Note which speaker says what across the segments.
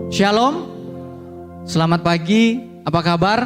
Speaker 1: Shalom, selamat pagi, apa kabar?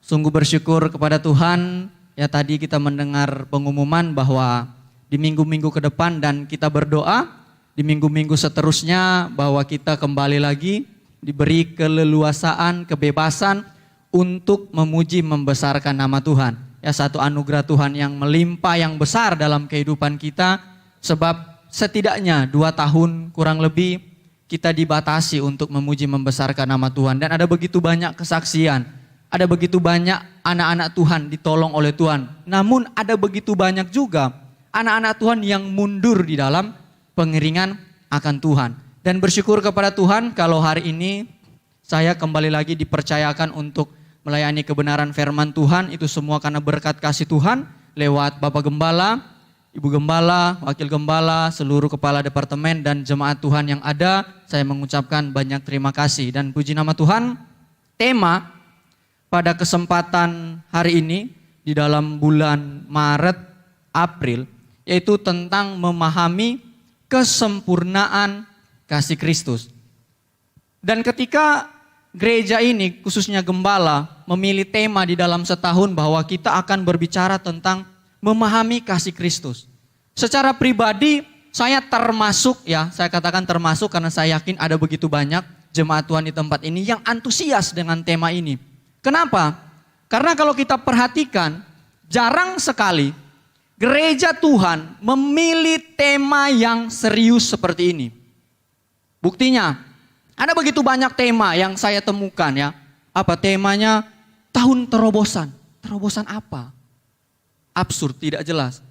Speaker 1: Sungguh bersyukur kepada Tuhan, ya tadi kita mendengar pengumuman bahwa di minggu-minggu ke depan dan kita berdoa, di minggu-minggu seterusnya bahwa kita kembali lagi diberi keleluasaan, kebebasan untuk memuji membesarkan nama Tuhan. Ya satu anugerah Tuhan yang melimpah, yang besar dalam kehidupan kita, sebab setidaknya 2 tahun kurang lebih kita dibatasi untuk memuji membesarkan nama Tuhan. Dan ada begitu banyak kesaksian, ada begitu banyak anak-anak Tuhan ditolong oleh Tuhan. Namun ada begitu banyak juga anak-anak Tuhan yang mundur di dalam pengiringan akan Tuhan. Dan bersyukur kepada Tuhan kalau hari ini saya kembali lagi dipercayakan untuk melayani kebenaran firman Tuhan. Itu semua karena berkat kasih Tuhan lewat Bapak Gembala, Ibu Gembala, Wakil Gembala, seluruh kepala departemen dan jemaat Tuhan yang ada. Saya mengucapkan banyak terima kasih dan puji nama Tuhan. Tema pada kesempatan hari ini di dalam bulan Maret, April, yaitu tentang memahami kesempurnaan kasih Kristus. Dan ketika gereja ini, khususnya Gembala, memilih tema di dalam setahun bahwa kita akan berbicara tentang memahami kasih Kristus. Secara pribadi saya termasuk, ya saya katakan termasuk karena saya yakin ada begitu banyak jemaat Tuhan di tempat ini yang antusias dengan tema ini. Kenapa? Karena kalau kita perhatikan jarang sekali gereja Tuhan memilih tema yang serius seperti ini. Buktinya ada begitu banyak tema yang saya temukan ya. Apa temanya? Tahun terobosan. Terobosan apa? Absurd, tidak jelas.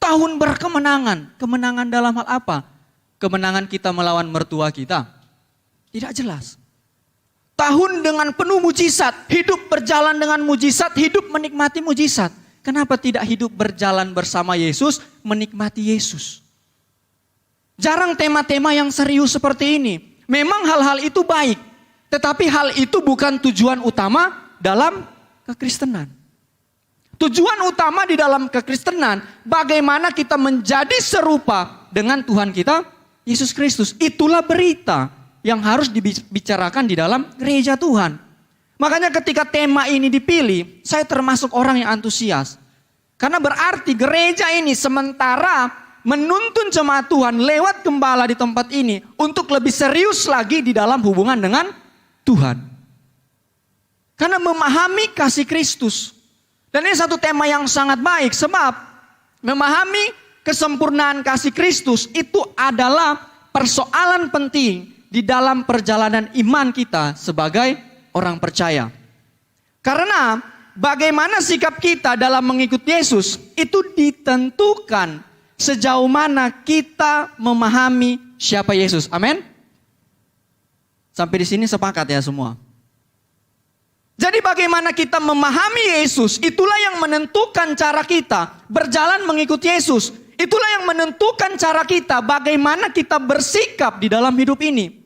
Speaker 1: Tahun berkemenangan. Kemenangan dalam hal apa? Kemenangan kita melawan mertua kita? Tidak jelas. Tahun dengan penuh mujizat. Hidup berjalan dengan mujizat. Hidup menikmati mujizat. Kenapa tidak hidup berjalan bersama Yesus? Menikmati Yesus. Jarang tema-tema yang serius seperti ini. Memang hal-hal itu baik. Tetapi hal itu bukan tujuan utama dalam kekristenan. Tujuan utama di dalam kekristenan, bagaimana kita menjadi serupa dengan Tuhan kita, Yesus Kristus. Itulah berita yang harus dibicarakan di dalam gereja Tuhan. Makanya ketika tema ini dipilih, saya termasuk orang yang antusias. Karena berarti gereja ini sementara menuntun jemaat Tuhan lewat gembala di tempat ini untuk lebih serius lagi di dalam hubungan dengan Tuhan. Karena memahami kasih Kristus. Dan ini satu tema yang sangat baik sebab memahami kesempurnaan kasih Kristus itu adalah persoalan penting di dalam perjalanan iman kita sebagai orang percaya. Karena bagaimana sikap kita dalam mengikuti Yesus itu ditentukan sejauh mana kita memahami siapa Yesus. Amin. Sampai di sini sepakat ya semua. Jadi bagaimana kita memahami Yesus, itulah yang menentukan cara kita berjalan mengikuti Yesus. Itulah yang menentukan cara kita bagaimana kita bersikap di dalam hidup ini.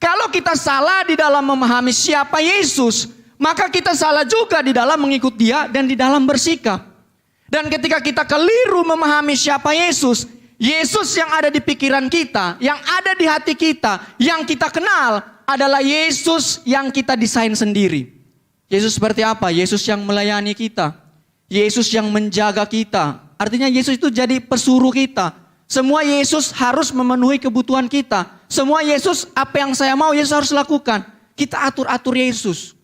Speaker 1: Kalau kita salah di dalam memahami siapa Yesus, maka kita salah juga di dalam mengikuti Dia dan di dalam bersikap. Dan ketika kita keliru memahami siapa Yesus, Yesus yang ada di pikiran kita, yang ada di hati kita, yang kita kenal adalah Yesus yang kita desain sendiri. Yesus seperti apa? Yesus yang melayani kita. Yesus yang menjaga kita. Artinya Yesus itu jadi pesuruh kita. Semua Yesus harus memenuhi kebutuhan kita. Semua Yesus, apa yang saya mau Yesus harus lakukan. Kita atur-atur Yesus.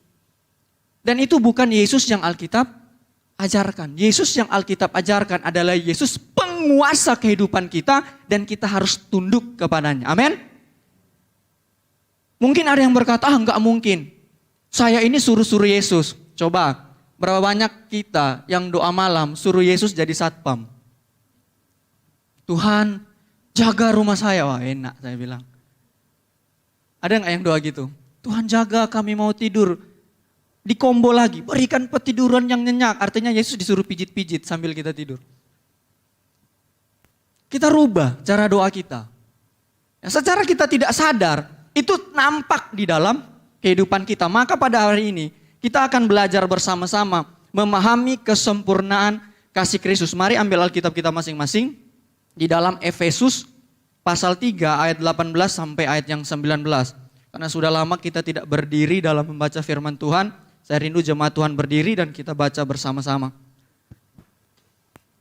Speaker 1: Dan itu bukan Yesus yang Alkitab ajarkan. Yesus yang Alkitab ajarkan adalah Yesus penguasa kehidupan kita. Dan kita harus tunduk kepadanya. Amin. Mungkin ada yang berkata, enggak mungkin. Saya ini suruh-suruh Yesus. Coba, berapa banyak kita yang doa malam suruh Yesus jadi satpam. Tuhan, jaga rumah saya. Wah enak saya bilang. Ada nggak yang doa gitu? Tuhan jaga kami mau tidur. Di combo lagi, berikan petiduran yang nyenyak. Artinya Yesus disuruh pijit-pijit sambil kita tidur. Kita rubah cara doa kita. Ya, secara kita tidak sadar, itu nampak di dalam kehidupan kita. Maka pada hari ini kita akan belajar bersama-sama memahami kesempurnaan kasih Kristus. Mari ambil Alkitab kita masing-masing di dalam Efesus pasal 3 ayat 18 sampai ayat yang 19. Karena sudah lama kita tidak berdiri dalam membaca firman Tuhan, saya rindu jemaat Tuhan berdiri dan kita baca bersama-sama.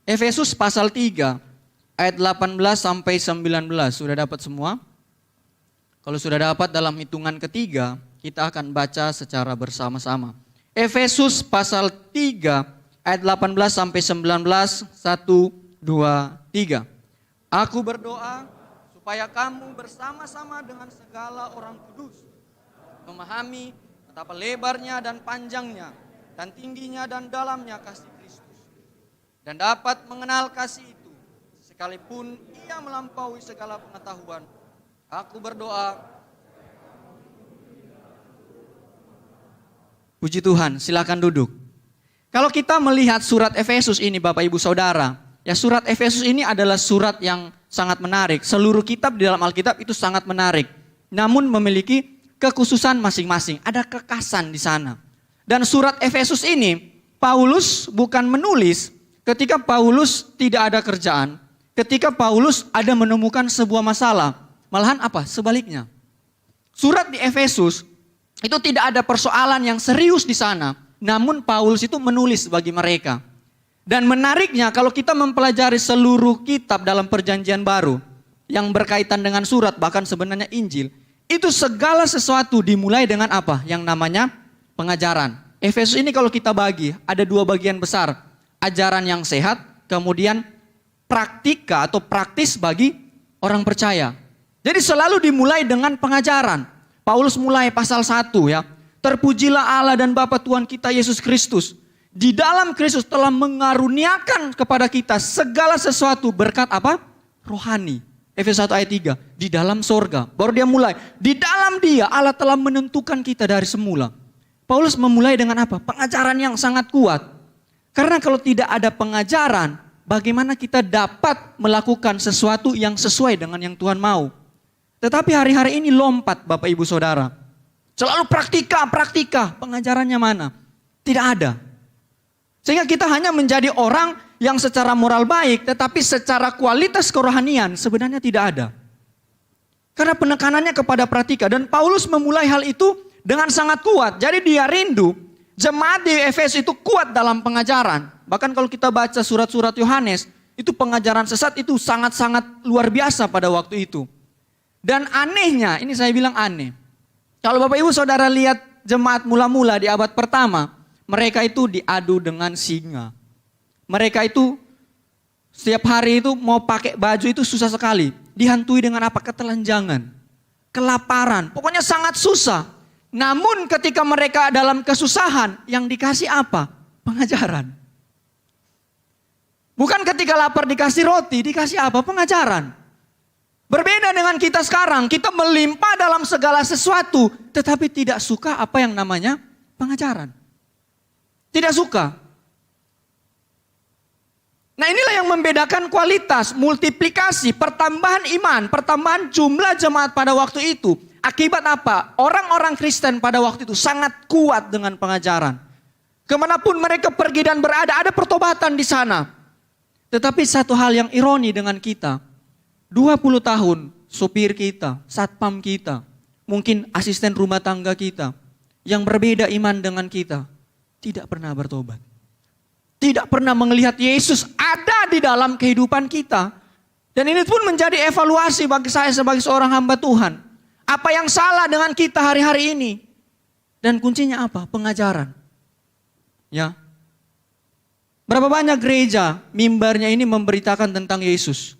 Speaker 1: Efesus pasal 3 ayat 18 sampai 19. Sudah dapat semua? Kalau sudah dapat dalam hitungan ketiga, kita akan baca secara bersama-sama. Efesus pasal 3 ayat 18 sampai 19, 1, 2, 3. Aku berdoa supaya kamu bersama-sama dengan segala orang kudus memahami betapa lebarnya dan panjangnya dan tingginya dan dalamnya kasih Kristus, dan dapat mengenal kasih itu sekalipun ia melampaui segala pengetahuan. Aku berdoa. Puji Tuhan, silakan duduk. Kalau kita melihat surat Efesus ini Bapak Ibu Saudara, ya surat Efesus ini adalah surat yang sangat menarik. Seluruh kitab di dalam Alkitab itu sangat menarik. Namun memiliki kekhususan masing-masing. Ada kekasan di sana. Dan surat Efesus ini, Paulus bukan menulis ketika Paulus tidak ada kerjaan. Ketika Paulus ada menemukan sebuah masalah. Malahan apa? Sebaliknya. Surat di Efesus itu tidak ada persoalan yang serius di sana. Namun Paulus itu menulis bagi mereka. Dan menariknya kalau kita mempelajari seluruh kitab dalam perjanjian baru yang berkaitan dengan surat, bahkan sebenarnya Injil, itu segala sesuatu dimulai dengan apa? Yang namanya pengajaran. Efesus ini kalau kita bagi, ada dua bagian besar. Ajaran yang sehat, kemudian praktika atau praktis bagi orang percaya. Jadi selalu dimulai dengan pengajaran. Paulus mulai pasal 1 ya. Terpujilah Allah dan Bapa Tuhan kita Yesus Kristus. Di dalam Kristus telah mengaruniakan kepada kita segala sesuatu berkat apa? Rohani. Efesus 1 ayat 3. Di dalam sorga. Baru dia mulai. Di dalam dia Allah telah menentukan kita dari semula. Paulus memulai dengan apa? Pengajaran yang sangat kuat. Karena kalau tidak ada pengajaran, bagaimana kita dapat melakukan sesuatu yang sesuai dengan yang Tuhan mau. Tetapi hari-hari ini lompat Bapak Ibu Saudara. Selalu praktika. Pengajarannya mana? Tidak ada. Sehingga kita hanya menjadi orang yang secara moral baik, tetapi secara kualitas kerohanian sebenarnya tidak ada. Karena penekanannya kepada praktika. Dan Paulus memulai hal itu dengan sangat kuat. Jadi dia rindu jemaat di Efesus itu kuat dalam pengajaran. Bahkan kalau kita baca surat-surat Yohanes, itu pengajaran sesat itu sangat-sangat luar biasa pada waktu itu. Dan anehnya, ini saya bilang aneh. Kalau Bapak Ibu Saudara lihat jemaat mula-mula di abad pertama, mereka itu diadu dengan singa. Mereka itu setiap hari itu mau pakai baju itu susah sekali. Dihantui dengan apa? Ketelanjangan, kelaparan. Pokoknya sangat susah. Namun ketika mereka dalam kesusahan, yang dikasih apa? Pengajaran. Bukan ketika lapar dikasih roti, dikasih apa? Pengajaran. Berbeda dengan kita sekarang, kita melimpah dalam segala sesuatu, tetapi tidak suka apa yang namanya pengajaran. Tidak suka. Nah inilah yang membedakan kualitas, multiplikasi, pertambahan iman, pertambahan jumlah jemaat pada waktu itu. Akibat apa? Orang-orang Kristen pada waktu itu sangat kuat dengan pengajaran. Kemanapun mereka pergi dan berada, ada pertobatan di sana. Tetapi satu hal yang ironi dengan kita, 20 tahun sopir kita, satpam kita, mungkin asisten rumah tangga kita, yang berbeda iman dengan kita, tidak pernah bertobat. Tidak pernah melihat Yesus ada di dalam kehidupan kita. Dan ini pun menjadi evaluasi bagi saya sebagai seorang hamba Tuhan. Apa yang salah dengan kita hari-hari ini? Dan kuncinya apa? Pengajaran. Ya. Berapa banyak gereja mimbarnya ini memberitakan tentang Yesus?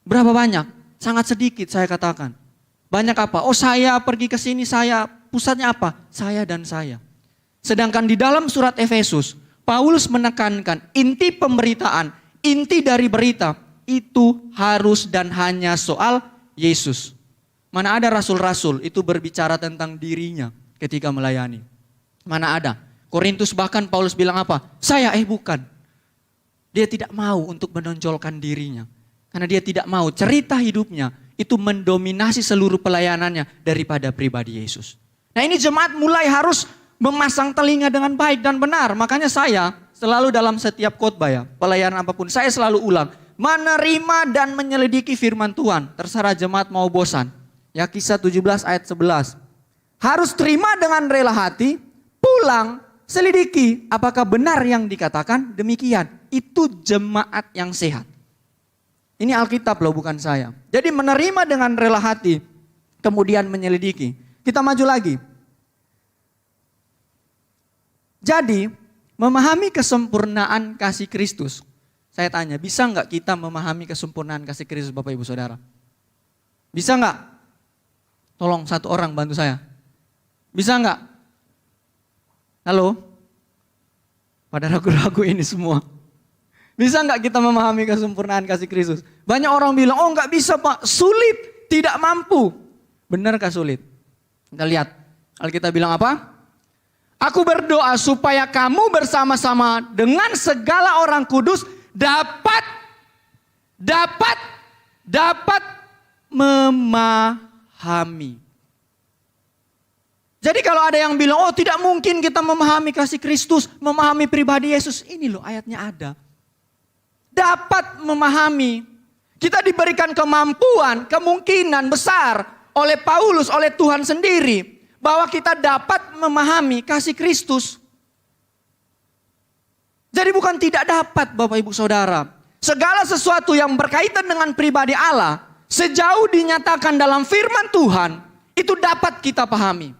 Speaker 1: Berapa banyak? Sangat sedikit saya katakan. Banyak apa? Oh saya pergi ke sini, saya pusatnya apa? Saya dan saya. Sedangkan di dalam surat Efesus, Paulus menekankan inti pemberitaan, inti dari berita itu harus dan hanya soal Yesus. Mana ada rasul-rasul itu berbicara tentang dirinya ketika melayani. Mana ada. Korintus bahkan Paulus bilang apa? Saya bukan. Dia tidak mau untuk menonjolkan dirinya. Karena dia tidak mau cerita hidupnya itu mendominasi seluruh pelayanannya daripada pribadi Yesus. Nah ini jemaat mulai harus memasang telinga dengan baik dan benar. Makanya saya selalu dalam setiap khotbah ya, pelayanan apapun, saya selalu ulang. Menerima dan menyelidiki firman Tuhan. Terserah jemaat mau bosan. Ya, Kisah 17 ayat 11. Harus terima dengan rela hati, pulang, selidiki apakah benar yang dikatakan demikian. Itu jemaat yang sehat. Ini Alkitab loh, bukan saya. Jadi menerima dengan rela hati, kemudian menyelidiki. Kita maju lagi. Jadi memahami kesempurnaan kasih Kristus. Saya tanya, bisa nggak kita memahami kesempurnaan kasih Kristus Bapak Ibu Saudara? Bisa nggak? Tolong satu orang bantu saya. Bisa nggak? Halo? Pada ragu-ragu ini semua. Bisa nggak kita memahami kesempurnaan kasih Kristus? Banyak orang bilang, oh nggak bisa Pak, sulit, tidak mampu. Benarkah sulit? Kita lihat, Alkitab bilang apa? Aku berdoa supaya kamu bersama-sama dengan segala orang kudus dapat memahami. Jadi kalau ada yang bilang, oh tidak mungkin kita memahami kasih Kristus, memahami pribadi Yesus. Ini loh ayatnya ada. Dapat memahami. Kita diberikan kemampuan, kemungkinan besar oleh Paulus, oleh Tuhan sendiri. Bahwa kita dapat memahami kasih Kristus. Jadi bukan tidak dapat Bapak Ibu Saudara. Segala sesuatu yang berkaitan dengan pribadi Allah. Sejauh dinyatakan dalam firman Tuhan. Itu dapat kita pahami.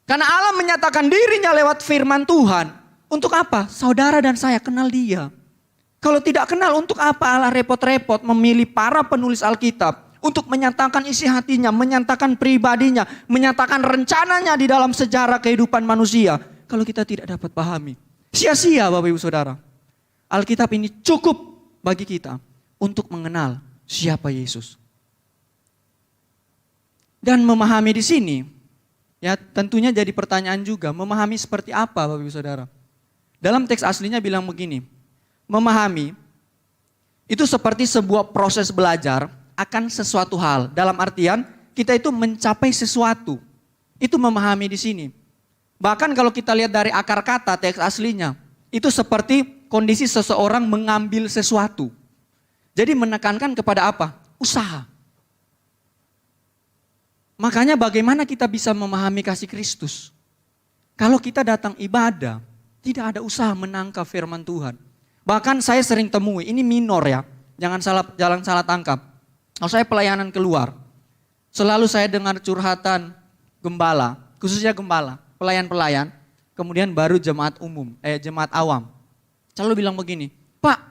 Speaker 1: Karena Allah menyatakan dirinya lewat firman Tuhan. Untuk apa? Saudara dan saya kenal dia. Kalau tidak kenal, untuk apa Allah repot-repot memilih para penulis Alkitab untuk menyatakan isi hatinya, menyatakan pribadinya, menyatakan rencananya di dalam sejarah kehidupan manusia. Kalau kita tidak dapat pahami, sia-sia Bapak Ibu Saudara. Alkitab ini cukup bagi kita untuk mengenal siapa Yesus. Dan memahami di sini, ya tentunya jadi pertanyaan juga, memahami seperti apa Bapak Ibu Saudara. Dalam teks aslinya bilang begini, memahami itu seperti sebuah proses belajar akan sesuatu hal. Dalam artian kita itu mencapai sesuatu. Itu memahami di sini. Bahkan kalau kita lihat dari akar kata teks aslinya, itu seperti kondisi seseorang mengambil sesuatu. Jadi menekankan kepada apa? Usaha. Makanya bagaimana kita bisa memahami kasih Kristus? Kalau kita datang ibadah, tidak ada usaha menangkap firman Tuhan. Bahkan saya sering temui, ini minor ya, jangan salah tangkap. Kalau saya pelayanan keluar, selalu saya dengar curhatan gembala, khususnya gembala, pelayan-pelayan, kemudian baru jemaat umum, jemaat awam. Selalu bilang begini, Pak,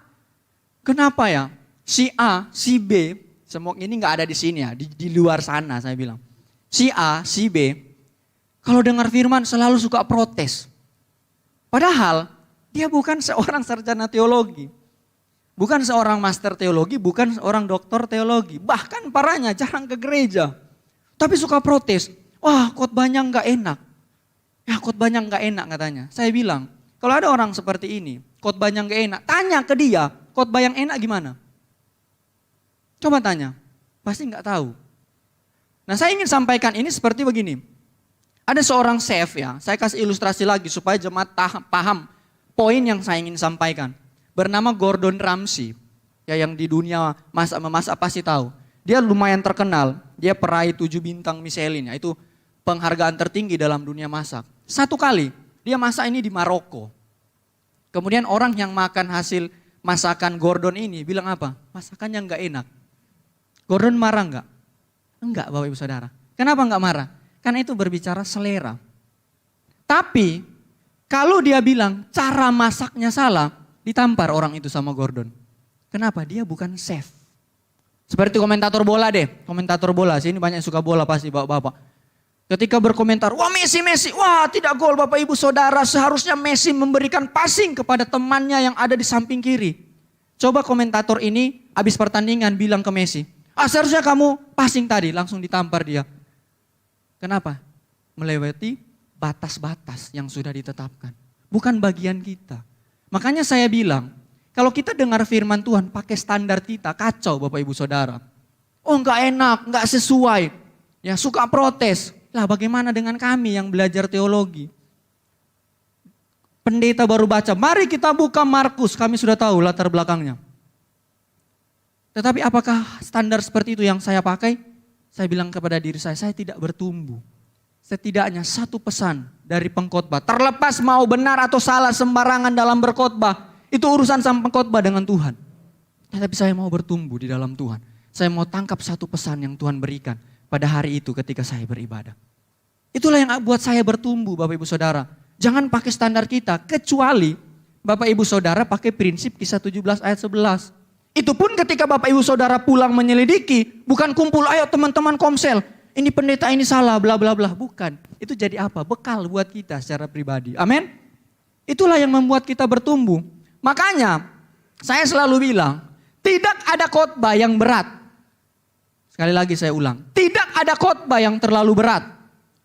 Speaker 1: kenapa ya si A, si B, semua ini nggak ada di sini ya, di luar sana saya bilang. Si A, si B, kalau dengar firman selalu suka protes. Padahal dia bukan seorang sarjana teologi. Bukan seorang master teologi, bukan seorang doktor teologi. Bahkan parahnya jarang ke gereja. Tapi suka protes. Wah, khotbahnya nggak enak. Ya khotbahnya nggak enak katanya. Saya bilang, kalau ada orang seperti ini, khotbahnya nggak enak, tanya ke dia, khotbah yang enak gimana? Coba tanya, pasti nggak tahu. Nah saya ingin sampaikan ini seperti begini. Ada seorang chef ya, saya kasih ilustrasi lagi supaya jemaat paham poin yang saya ingin sampaikan. Bernama Gordon Ramsay, ya yang di dunia masak pasti tahu. Dia lumayan terkenal, dia peraih 7 bintang Michelin, ya, itu penghargaan tertinggi dalam dunia masak. Satu kali dia masak ini di Maroko. Kemudian orang yang makan hasil masakan Gordon ini bilang apa? Masakannya nggak enak. Gordon marah nggak? Enggak Bapak Ibu Saudara. Kenapa nggak marah? Karena itu berbicara selera. Tapi kalau dia bilang cara masaknya salah, ditampar orang itu sama Gordon. Kenapa? Dia bukan chef. Seperti komentator bola deh. Komentator bola, sini banyak suka bola pasti bapak-bapak. Ketika berkomentar, wah Messi, wah tidak gol Bapak Ibu Saudara. Seharusnya Messi memberikan passing kepada temannya yang ada di samping kiri. Coba komentator ini habis pertandingan bilang ke Messi, seharusnya kamu passing tadi, langsung ditampar dia. Kenapa? Melewati batas-batas yang sudah ditetapkan. Bukan bagian kita. Makanya saya bilang, kalau kita dengar firman Tuhan pakai standar kita, kacau Bapak Ibu Saudara. Oh enggak enak, enggak sesuai. Ya suka protes. Lah bagaimana dengan kami yang belajar teologi? Pendeta baru baca, mari kita buka Markus, kami sudah tahu latar belakangnya. Tetapi apakah standar seperti itu yang saya pakai? Saya bilang kepada diri saya tidak bertumbuh. Setidaknya satu pesan dari pengkhotbah, terlepas mau benar atau salah sembarangan dalam berkhotbah, itu urusan sang pengkhotbah dengan Tuhan. Tetapi saya mau bertumbuh di dalam Tuhan. Saya mau tangkap satu pesan yang Tuhan berikan pada hari itu ketika saya beribadah. Itulah yang buat saya bertumbuh, Bapak Ibu Saudara. Jangan pakai standar kita, kecuali Bapak Ibu Saudara pakai prinsip Kisah 17 ayat 11. Itu pun ketika Bapak Ibu Saudara pulang menyelidiki, bukan kumpul, ayo teman-teman komsel, ini pendeta ini salah, bla bla bla. Bukan, itu jadi apa? Bekal buat kita secara pribadi. Amin. Itulah yang membuat kita bertumbuh. Makanya saya selalu bilang, tidak ada khotbah yang berat. Sekali lagi saya ulang, tidak ada khotbah yang terlalu berat.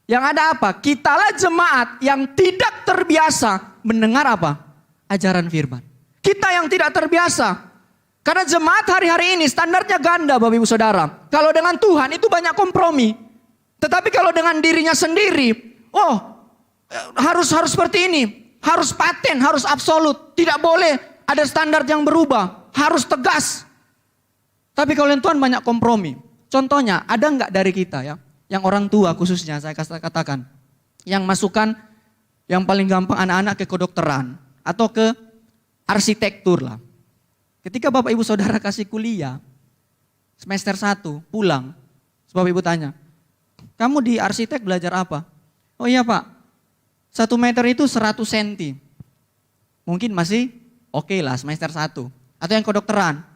Speaker 1: Yang ada apa? Kitalah jemaat yang tidak terbiasa mendengar apa? Ajaran firman. Kita yang tidak terbiasa. Karena jemaat hari-hari ini standarnya ganda, Bapak Ibu Saudara. Kalau dengan Tuhan itu banyak kompromi. Tetapi kalau dengan dirinya sendiri, harus seperti ini. Harus paten, harus absolut. Tidak boleh ada standar yang berubah. Harus tegas. Tapi kalau dengan Tuhan banyak kompromi. Contohnya, ada enggak dari kita ya, yang orang tua khususnya saya katakan, yang masukkan yang paling gampang anak-anak ke kedokteran atau ke arsitektur lah. Ketika Bapak Ibu Saudara kasih kuliah, semester 1 pulang, Bapak Ibu tanya, kamu di arsitek belajar apa? Oh iya Pak, 1 meter itu 100 cm. Mungkin masih oke lah semester 1. Atau yang kedokteran.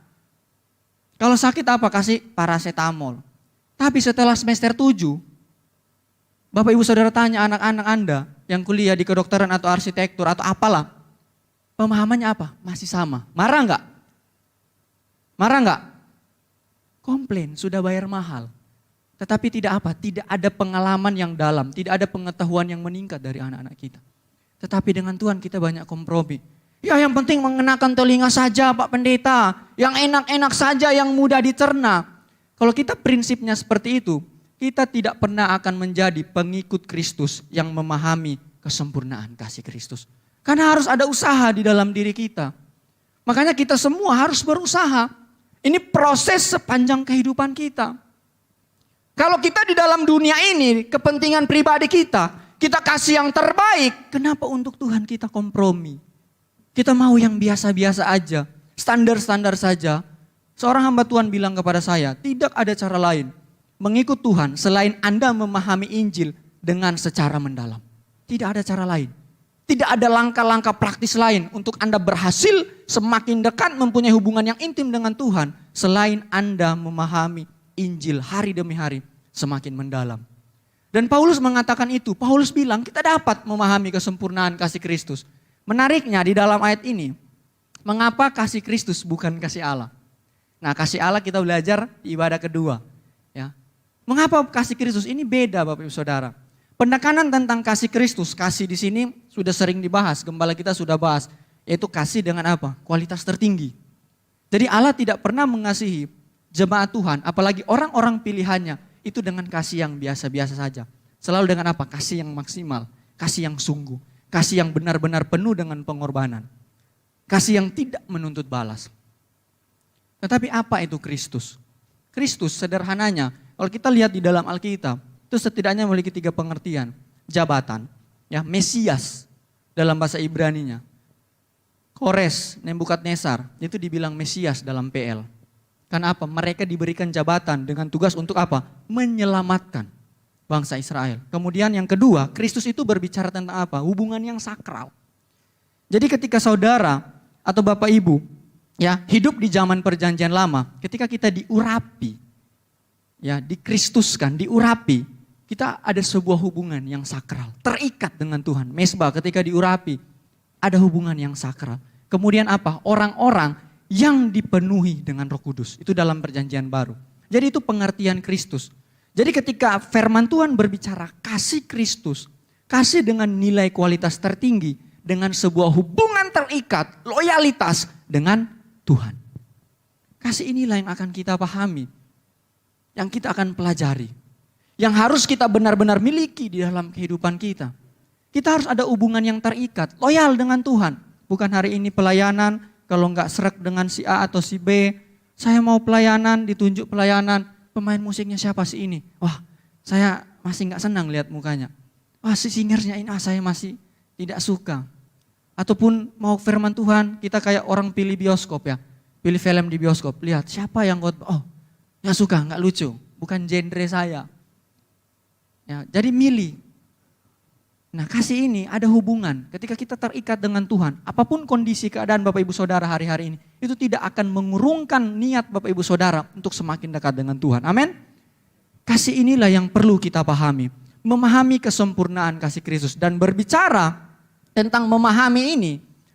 Speaker 1: Kalau sakit apa? Kasih paracetamol. Tapi setelah semester 7, Bapak Ibu Saudara tanya anak-anak Anda yang kuliah di kedokteran atau arsitektur atau apalah. Pemahamannya apa? Masih sama. Marah enggak? Marah enggak? Komplain, sudah bayar mahal. Tetapi tidak apa? Tidak ada pengalaman yang dalam, tidak ada pengetahuan yang meningkat dari anak-anak kita. Tetapi dengan Tuhan kita banyak kompromi. Ya yang penting mengenakan telinga saja Pak Pendeta. Yang enak-enak saja, yang mudah dicerna. Kalau kita prinsipnya seperti itu, kita tidak pernah akan menjadi pengikut Kristus yang memahami kesempurnaan kasih Kristus. Karena harus ada usaha di dalam diri kita. Makanya kita semua harus berusaha. Ini proses sepanjang kehidupan kita. Kalau kita di dalam dunia ini, kepentingan pribadi kita, kita kasih yang terbaik, kenapa untuk Tuhan kita kompromi? Kita mau yang biasa-biasa aja, standar-standar saja. Seorang hamba Tuhan bilang kepada saya, tidak ada cara lain mengikut Tuhan selain Anda memahami Injil dengan secara mendalam. Tidak ada cara lain. Tidak ada langkah-langkah praktis lain untuk Anda berhasil semakin dekat mempunyai hubungan yang intim dengan Tuhan. Selain Anda memahami Injil hari demi hari semakin mendalam. Dan Paulus mengatakan itu. Paulus bilang kita dapat memahami kesempurnaan kasih Kristus. Menariknya di dalam ayat ini. Mengapa kasih Kristus bukan kasih Allah? Nah kasih Allah kita belajar di ibadah kedua. Ya. Mengapa kasih Kristus ini beda Bapak Ibu Saudara? Penekanan tentang kasih Kristus, kasih di sini sudah sering dibahas, gembala kita sudah bahas, yaitu kasih dengan apa? Kualitas tertinggi. Jadi Allah tidak pernah mengasihi jemaat Tuhan, apalagi orang-orang pilihannya, itu dengan kasih yang biasa-biasa saja. Selalu dengan apa? Kasih yang maksimal, kasih yang sungguh, kasih yang benar-benar penuh dengan pengorbanan. Kasih yang tidak menuntut balas. Tetapi apa itu Kristus? Kristus sederhananya, kalau kita lihat di dalam Alkitab, itu setidaknya memiliki 3 pengertian. Jabatan, ya Mesias dalam bahasa Ibraninya. Kores, Nebukadnezar, itu dibilang Mesias dalam PL. Karena apa? Mereka diberikan jabatan dengan tugas untuk apa? Menyelamatkan bangsa Israel. Kemudian yang kedua, Kristus itu berbicara tentang apa? Hubungan yang sakral. Jadi ketika saudara atau Bapak Ibu ya hidup di zaman perjanjian lama, ketika kita diurapi, ya dikristuskan, diurapi, kita ada sebuah hubungan yang sakral, terikat dengan Tuhan. Mesbah ketika diurapi, ada hubungan yang sakral. Kemudian apa? Orang-orang yang dipenuhi dengan Roh Kudus. Itu dalam perjanjian baru. Jadi itu pengertian Kristus. Jadi ketika firman Tuhan berbicara kasih Kristus, kasih dengan nilai kualitas tertinggi, dengan sebuah hubungan terikat, loyalitas dengan Tuhan. Kasih inilah yang akan kita pahami, yang kita akan pelajari. Yang harus kita benar-benar miliki di dalam kehidupan kita. Kita harus ada hubungan yang terikat, loyal dengan Tuhan. Bukan hari ini pelayanan, kalau enggak serak dengan si A atau si B, Saya mau pelayanan, ditunjuk pelayanan. Pemain musiknya siapa sih ini? Wah, saya masih gak senang lihat mukanya. Wah, si singernya ini, saya masih tidak suka. Ataupun mau firman Tuhan, kita kayak orang pilih bioskop ya. Pilih film di bioskop, lihat siapa yang gak suka, gak lucu. Bukan genre saya. Ya, jadi milih. Nah, kasih ini ada hubungan. Ketika kita terikat dengan Tuhan, apapun kondisi keadaan Bapak Ibu Saudara hari-hari ini, itu tidak akan mengurungkan niat Bapak Ibu Saudara untuk semakin dekat dengan Tuhan. Amin. Kasih inilah yang perlu kita pahami. Memahami kesempurnaan kasih Kristus. Dan berbicara tentang memahami ini,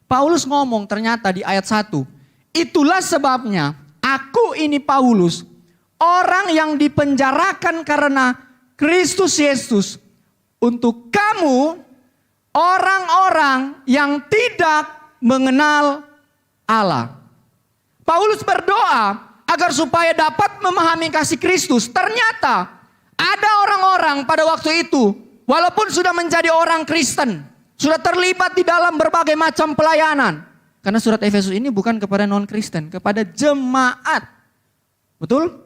Speaker 1: Paulus ngomong ternyata di ayat 1. Itulah sebabnya aku ini Paulus, orang yang dipenjarakan karena Kristus Yesus, untuk kamu orang-orang yang tidak mengenal Allah. Paulus berdoa agar supaya dapat memahami kasih Kristus. Ternyata ada orang-orang pada waktu itu, walaupun sudah menjadi orang Kristen, sudah terlibat di dalam berbagai macam pelayanan. Karena surat Efesus ini bukan kepada non-Kristen, kepada jemaat. Betul?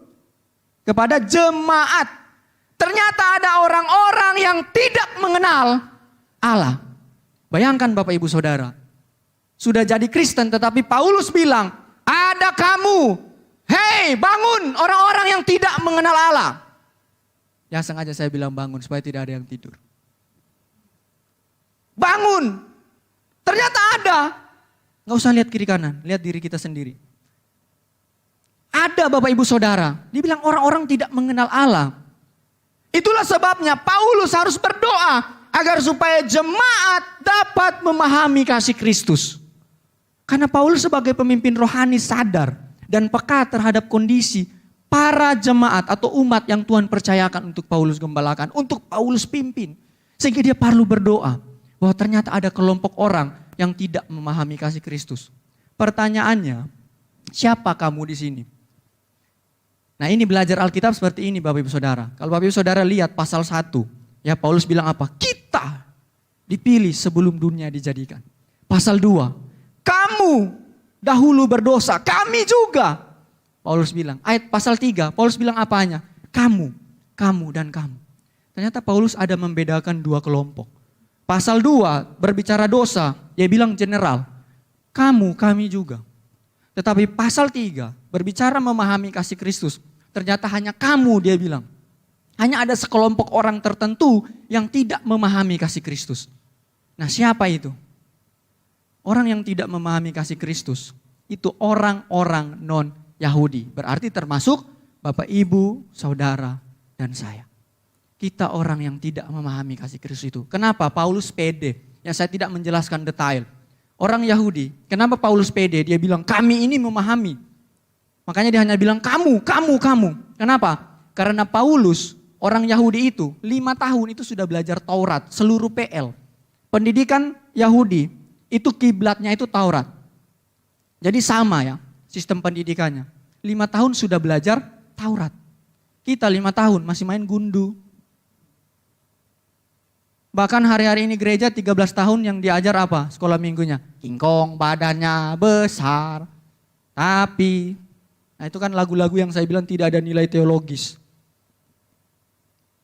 Speaker 1: Kepada jemaat. Ternyata ada orang-orang yang tidak mengenal Allah. Bayangkan Bapak Ibu Saudara. Sudah jadi Kristen tetapi Paulus bilang, ada kamu. Hei, bangun orang-orang yang tidak mengenal Allah. Ya sengaja saya bilang bangun supaya tidak ada yang tidur. Bangun. Ternyata ada. Gak usah lihat kiri kanan, lihat diri kita sendiri. Ada Bapak Ibu Saudara, dibilang orang-orang tidak mengenal Allah. Itulah sebabnya Paulus harus berdoa agar supaya jemaat dapat memahami kasih Kristus. Karena Paulus sebagai pemimpin rohani sadar dan peka terhadap kondisi para jemaat atau umat yang Tuhan percayakan untuk Paulus gembalakan, untuk Paulus pimpin. Sehingga dia perlu berdoa bahwa ternyata ada kelompok orang yang tidak memahami kasih Kristus. Pertanyaannya, siapa kamu di sini? Nah, ini belajar Alkitab seperti ini Bapak Ibu Saudara. Kalau Bapak Ibu Saudara lihat pasal 1, ya Paulus bilang apa? Kita dipilih sebelum dunia dijadikan. Pasal 2, kamu dahulu berdosa, kami juga. Paulus bilang, ayat pasal 3, Paulus bilang apanya? Kamu dan kamu. Ternyata Paulus ada membedakan dua kelompok. Pasal 2 berbicara dosa, dia bilang general. Kamu, kami juga. Tetapi pasal 3 berbicara memahami kasih Kristus. Ternyata hanya kamu, dia bilang. Hanya ada sekelompok orang tertentu yang tidak memahami kasih Kristus. Nah, siapa itu? Orang yang tidak memahami kasih Kristus. Itu orang-orang non-Yahudi. Berarti termasuk Bapak, Ibu, Saudara, dan saya. Kita orang yang tidak memahami kasih Kristus itu. Kenapa? Paulus pede. Yang saya tidak menjelaskan detail. Orang Yahudi, kenapa Paulus pede? Dia bilang kami ini memahami. Makanya dia hanya bilang kamu. Kenapa? Karena Paulus, orang Yahudi itu 5 tahun itu sudah belajar Taurat. Seluruh PL. Pendidikan Yahudi itu kiblatnya itu Taurat. Jadi sama ya sistem pendidikannya. 5 tahun sudah belajar Taurat. Kita 5 tahun masih main gundu. Bahkan hari-hari ini gereja 13 tahun yang diajar apa? Sekolah minggunya. Kingkong, badannya besar. Tapi, nah itu kan lagu-lagu yang saya bilang tidak ada nilai teologis.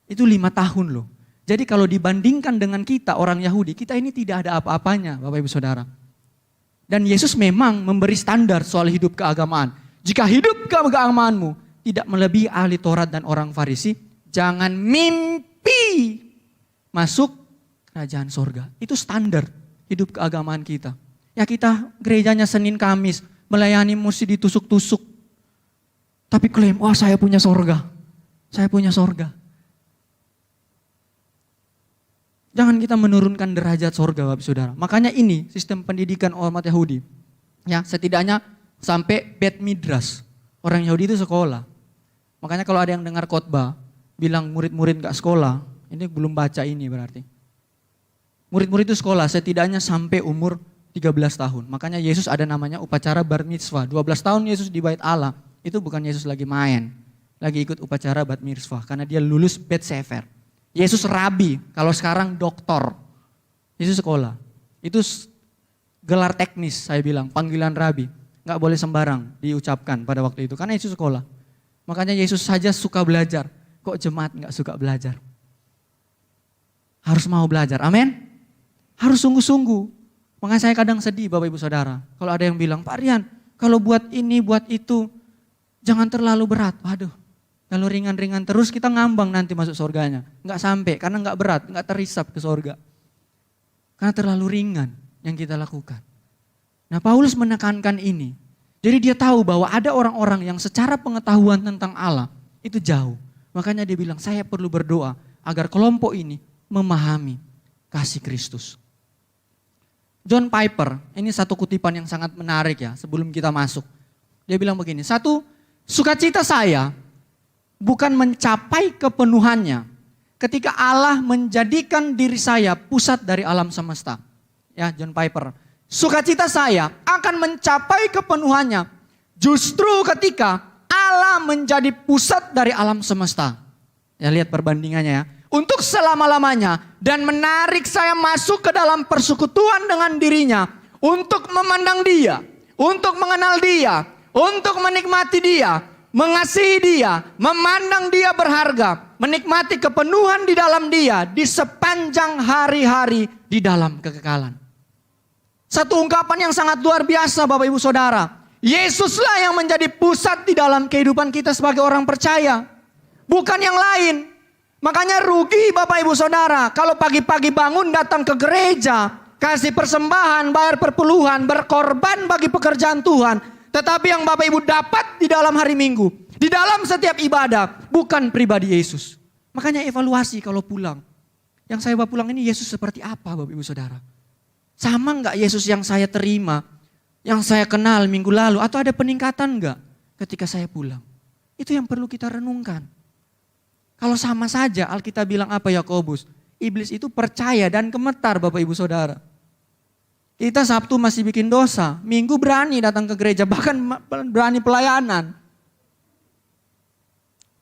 Speaker 1: Itu 5 tahun loh. Jadi kalau dibandingkan dengan kita orang Yahudi, kita ini tidak ada apa-apanya Bapak Ibu Saudara. Dan Yesus memang memberi standar soal hidup keagamaan. Jika hidup keagamaanmu tidak melebihi ahli Taurat dan orang Farisi, jangan mimpi masuk kerajaan sorga. Itu standar hidup keagamaan kita. Ya kita gerejanya Senin Kamis, melayani mesti ditusuk-tusuk. Tapi klaim, wah saya punya sorga. Saya punya sorga. Jangan kita menurunkan derajat sorga Bapak Saudara. Makanya ini sistem pendidikan umat Yahudi. Ya setidaknya sampai bet midras. Orang Yahudi itu sekolah. Makanya kalau ada yang dengar khotbah, bilang murid-murid gak sekolah, ini belum baca ini berarti. Murid-murid itu sekolah setidaknya sampai umur 13 tahun. Makanya Yesus ada namanya upacara bar mitzvah. 12 tahun Yesus di bait Allah. Itu bukan Yesus lagi main. Lagi ikut upacara bar mitzvah. Karena dia lulus Bet Sefer. Yesus rabi. Kalau sekarang doktor. Yesus sekolah. Itu gelar teknis saya bilang. Panggilan rabi. nggak boleh sembarang diucapkan pada waktu itu. Karena Yesus sekolah. Makanya Yesus saja suka belajar. Kok jemaat nggak suka belajar? Harus mau belajar, amin? Harus sungguh-sungguh. Makanya saya kadang sedih Bapak Ibu Saudara. Kalau ada yang bilang, Pak Rian, kalau buat ini, buat itu, jangan terlalu berat. Waduh, kalau ringan-ringan terus kita ngambang nanti masuk surganya. Nggak sampai, karena nggak berat, nggak terisap ke surga. Karena terlalu ringan yang kita lakukan. Nah, Paulus menekankan ini. Jadi dia tahu bahwa ada orang-orang yang secara pengetahuan tentang Allah itu jauh. Makanya dia bilang, saya perlu berdoa agar kelompok ini memahami kasih Kristus. John Piper, ini satu kutipan yang sangat menarik ya sebelum kita masuk. Dia bilang begini, satu, sukacita saya bukan mencapai kepenuhannya ketika Allah menjadikan diri saya pusat dari alam semesta. Ya, John Piper. Sukacita saya akan mencapai kepenuhannya justru ketika Allah menjadi pusat dari alam semesta. Ya, lihat perbandingannya ya. Untuk selama-lamanya dan menarik saya masuk ke dalam persekutuan dengan dirinya untuk memandang dia, untuk mengenal dia, untuk menikmati dia, mengasihi dia, memandang dia berharga, menikmati kepenuhan di dalam dia di sepanjang hari-hari di dalam kekekalan. Satu ungkapan yang sangat luar biasa Bapak Ibu Saudara. Yesuslah yang menjadi pusat di dalam kehidupan kita sebagai orang percaya. Bukan yang lain. Makanya rugi Bapak Ibu Saudara. Kalau pagi-pagi bangun datang ke gereja. Kasih persembahan, bayar perpuluhan, berkorban bagi pekerjaan Tuhan. Tetapi yang Bapak Ibu dapat di dalam hari Minggu. Di dalam setiap ibadah. Bukan pribadi Yesus. Makanya evaluasi kalau pulang. Yang saya bawa pulang ini Yesus seperti apa Bapak Ibu Saudara? Sama enggak Yesus yang saya terima, yang saya kenal minggu lalu, atau ada peningkatan enggak ketika saya pulang? Itu yang perlu kita renungkan. Kalau sama saja, Alkitab bilang apa Yakobus? Iblis itu percaya dan gemetar Bapak Ibu Saudara. Kita Sabtu masih bikin dosa, Minggu berani datang ke gereja, bahkan berani pelayanan.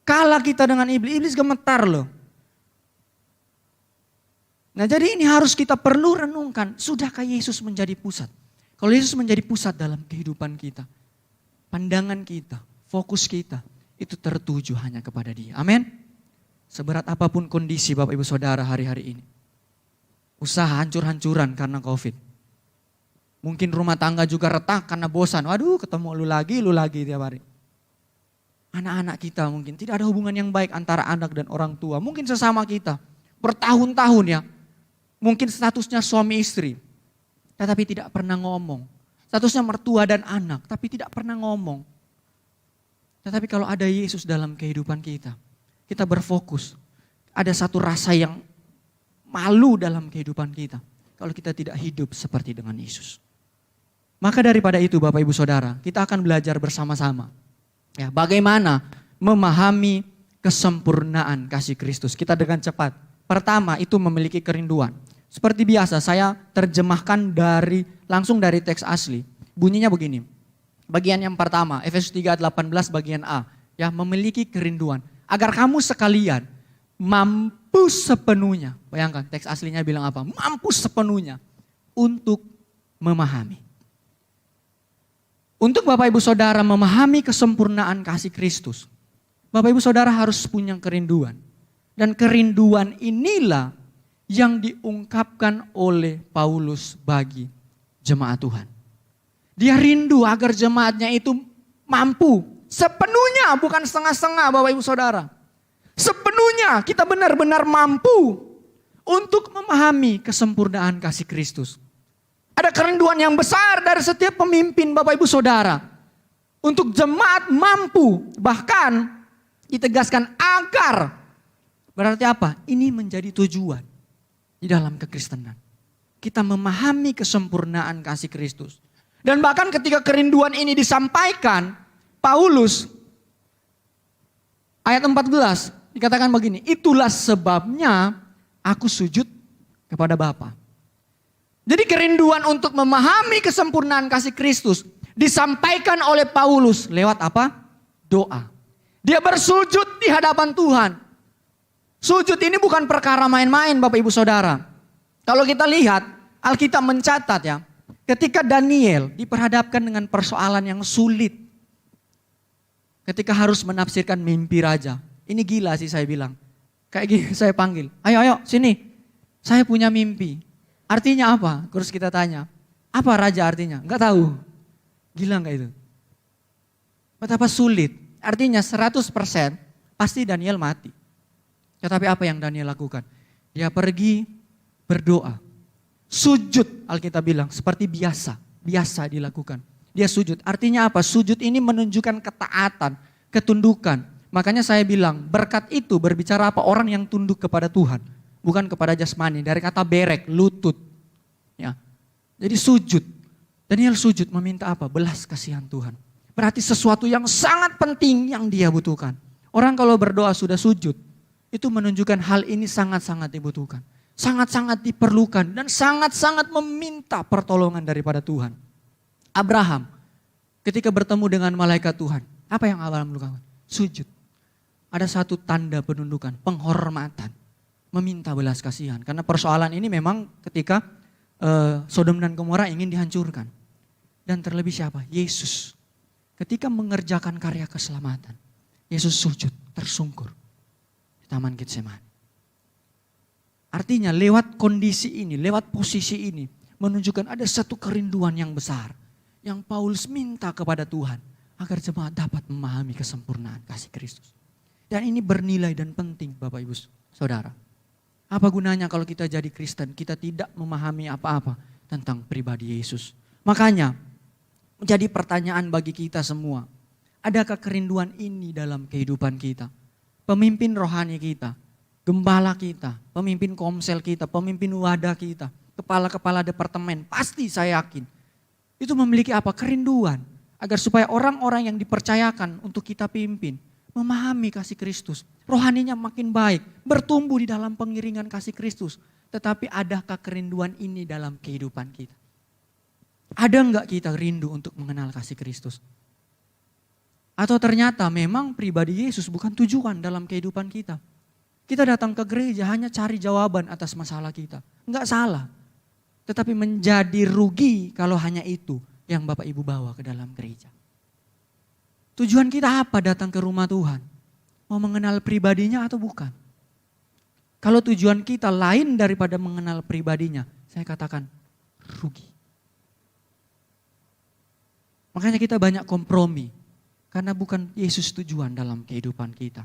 Speaker 1: Kalah kita dengan iblis, iblis gemetar loh. Nah jadi ini harus kita perlu renungkan, sudahkah Yesus menjadi pusat? Kalau Yesus menjadi pusat dalam kehidupan kita, pandangan kita, fokus kita, itu tertuju hanya kepada Dia. Amin. Seberat apapun kondisi Bapak Ibu Saudara hari-hari ini. Usaha hancur-hancuran karena COVID. Mungkin rumah tangga juga retak karena bosan. Waduh ketemu lu lagi tiap hari. Anak-anak kita mungkin tidak ada hubungan yang baik antara anak dan orang tua. Mungkin sesama kita bertahun-tahun ya. Mungkin statusnya suami istri, tetapi tidak pernah ngomong. Statusnya mertua dan anak, tapi tidak pernah ngomong. Tetapi kalau ada Yesus dalam kehidupan kita, kita berfokus. Ada satu rasa yang malu dalam kehidupan kita. Kalau kita tidak hidup seperti dengan Yesus. Maka daripada itu Bapak Ibu Saudara, kita akan belajar bersama-sama. Ya, bagaimana memahami kesempurnaan kasih Kristus. Kita dengan cepat. Pertama itu memiliki kerinduan. Seperti biasa saya terjemahkan langsung dari teks asli. Bunyinya begini. Bagian yang pertama, Efesus 3:18 bagian A. Ya, memiliki kerinduan. Agar kamu sekalian mampu sepenuhnya. Bayangkan teks aslinya bilang apa? Mampu sepenuhnya untuk memahami. Untuk Bapak Ibu Saudara memahami kesempurnaan kasih Kristus. Bapak Ibu Saudara harus punya kerinduan. Dan kerinduan inilah yang diungkapkan oleh Paulus bagi jemaat Tuhan. Dia rindu agar jemaatnya itu mampu sepenuhnya, bukan setengah-setengah Bapak Ibu Saudara. Sepenuhnya kita benar-benar mampu untuk memahami kesempurnaan kasih Kristus. Ada kerinduan yang besar dari setiap pemimpin Bapak Ibu Saudara. Untuk jemaat mampu, bahkan ditegaskan agar. Berarti apa? Ini menjadi tujuan di dalam kekristenan. Kita memahami kesempurnaan kasih Kristus. Dan bahkan ketika kerinduan ini disampaikan, Paulus ayat 14 dikatakan begini, itulah sebabnya aku sujud kepada Bapa. Jadi kerinduan untuk memahami kesempurnaan kasih Kristus disampaikan oleh Paulus lewat apa? Doa. Dia bersujud di hadapan Tuhan. Sujud ini bukan perkara main-main Bapak Ibu Saudara. Kalau kita lihat, Alkitab mencatat ya, Ketika Daniel diperhadapkan dengan persoalan yang sulit. Ketika harus menafsirkan mimpi raja. Ini gila sih saya bilang. Kayak gini saya panggil. Ayo sini. Saya punya mimpi. Artinya apa? Terus kita tanya. Apa raja artinya? Enggak tahu. Gila enggak itu? Betapa sulit. Artinya 100% pasti Daniel mati. Tetapi apa yang Daniel lakukan? Dia pergi berdoa. Sujud, Alkitab bilang, seperti biasa dilakukan. Dia sujud, artinya apa? Sujud ini menunjukkan ketaatan, ketundukan. Makanya saya bilang, berkat itu berbicara apa? Orang yang tunduk kepada Tuhan, bukan kepada jasmani. Dari kata berek, lutut. Ya. Jadi sujud, Daniel sujud meminta apa? Belas kasihan Tuhan. Berarti sesuatu yang sangat penting yang dia butuhkan. Orang kalau berdoa sudah sujud, itu menunjukkan hal ini sangat-sangat dibutuhkan. Sangat-sangat diperlukan dan sangat-sangat meminta pertolongan daripada Tuhan. Abraham ketika bertemu dengan malaikat Tuhan, apa yang Abraham lakukan? Sujud. Ada satu tanda penundukan, penghormatan, meminta belas kasihan. Karena persoalan ini memang ketika Sodom dan Gomora ingin dihancurkan. Dan terlebih siapa? Yesus. Ketika mengerjakan karya keselamatan, Yesus sujud, tersungkur di Taman Getsemani. Artinya lewat kondisi ini, lewat posisi ini, menunjukkan ada satu kerinduan yang besar. Yang Paulus minta kepada Tuhan, agar jemaat dapat memahami kesempurnaan kasih Kristus. Dan ini bernilai dan penting Bapak Ibu Saudara. Apa gunanya kalau kita jadi Kristen, kita tidak memahami apa-apa tentang pribadi Yesus. Makanya, menjadi pertanyaan bagi kita semua. Adakah kerinduan ini dalam kehidupan kita? Pemimpin rohani kita. Gembala kita, pemimpin komsel kita, pemimpin wadah kita, kepala-kepala departemen, pasti saya yakin. Itu memiliki apa? Kerinduan. Agar supaya orang-orang yang dipercayakan untuk kita pimpin, memahami kasih Kristus. Rohaninya makin baik, bertumbuh di dalam pengiringan kasih Kristus. Tetapi adakah kerinduan ini dalam kehidupan kita? Ada enggak kita rindu untuk mengenal kasih Kristus? Atau ternyata memang pribadi Yesus bukan tujuan dalam kehidupan kita. Kita datang ke gereja hanya cari jawaban atas masalah kita. Enggak salah. Tetapi menjadi rugi kalau hanya itu yang Bapak Ibu bawa ke dalam gereja. Tujuan kita apa datang ke rumah Tuhan? Mau mengenal pribadinya atau bukan? Kalau tujuan kita lain daripada mengenal pribadinya, saya katakan rugi. Makanya kita banyak kompromi. Karena bukan Yesus tujuan dalam kehidupan kita.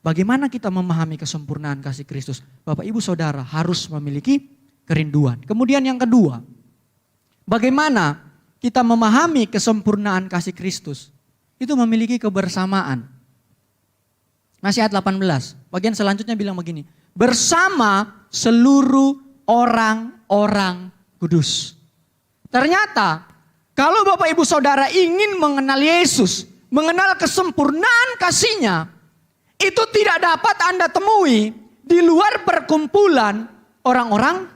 Speaker 1: Bagaimana kita memahami kesempurnaan kasih Kristus? Bapak Ibu Saudara harus memiliki kerinduan. Kemudian yang kedua, bagaimana kita memahami kesempurnaan kasih Kristus? Itu memiliki kebersamaan. Nasihat 18, bagian selanjutnya bilang begini. Bersama seluruh orang-orang kudus. Ternyata kalau Bapak Ibu Saudara ingin mengenal Yesus, mengenal kesempurnaan kasih-Nya, itu tidak dapat Anda temui di luar perkumpulan orang-orang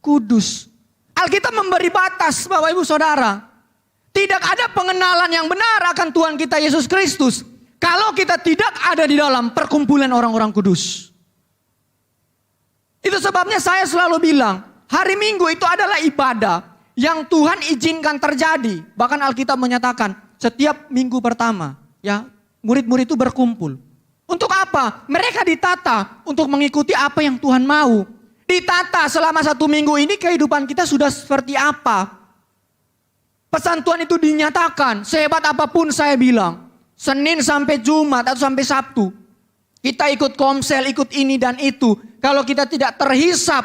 Speaker 1: kudus. Alkitab memberi batas Bapak Ibu Saudara. Tidak ada pengenalan yang benar akan Tuhan kita Yesus Kristus kalau kita tidak ada di dalam perkumpulan orang-orang kudus. Itu sebabnya saya selalu bilang, hari Minggu itu adalah ibadah yang Tuhan izinkan terjadi. Bahkan Alkitab menyatakan setiap minggu pertama ya murid-murid itu berkumpul. Untuk apa? Mereka ditata untuk mengikuti apa yang Tuhan mau. Ditata selama 1 minggu ini kehidupan kita sudah seperti apa. Pesan Tuhan itu dinyatakan, sehebat apapun saya bilang. Senin sampai Jumat atau sampai Sabtu. Kita ikut komsel, ikut ini dan itu. Kalau kita tidak terhisap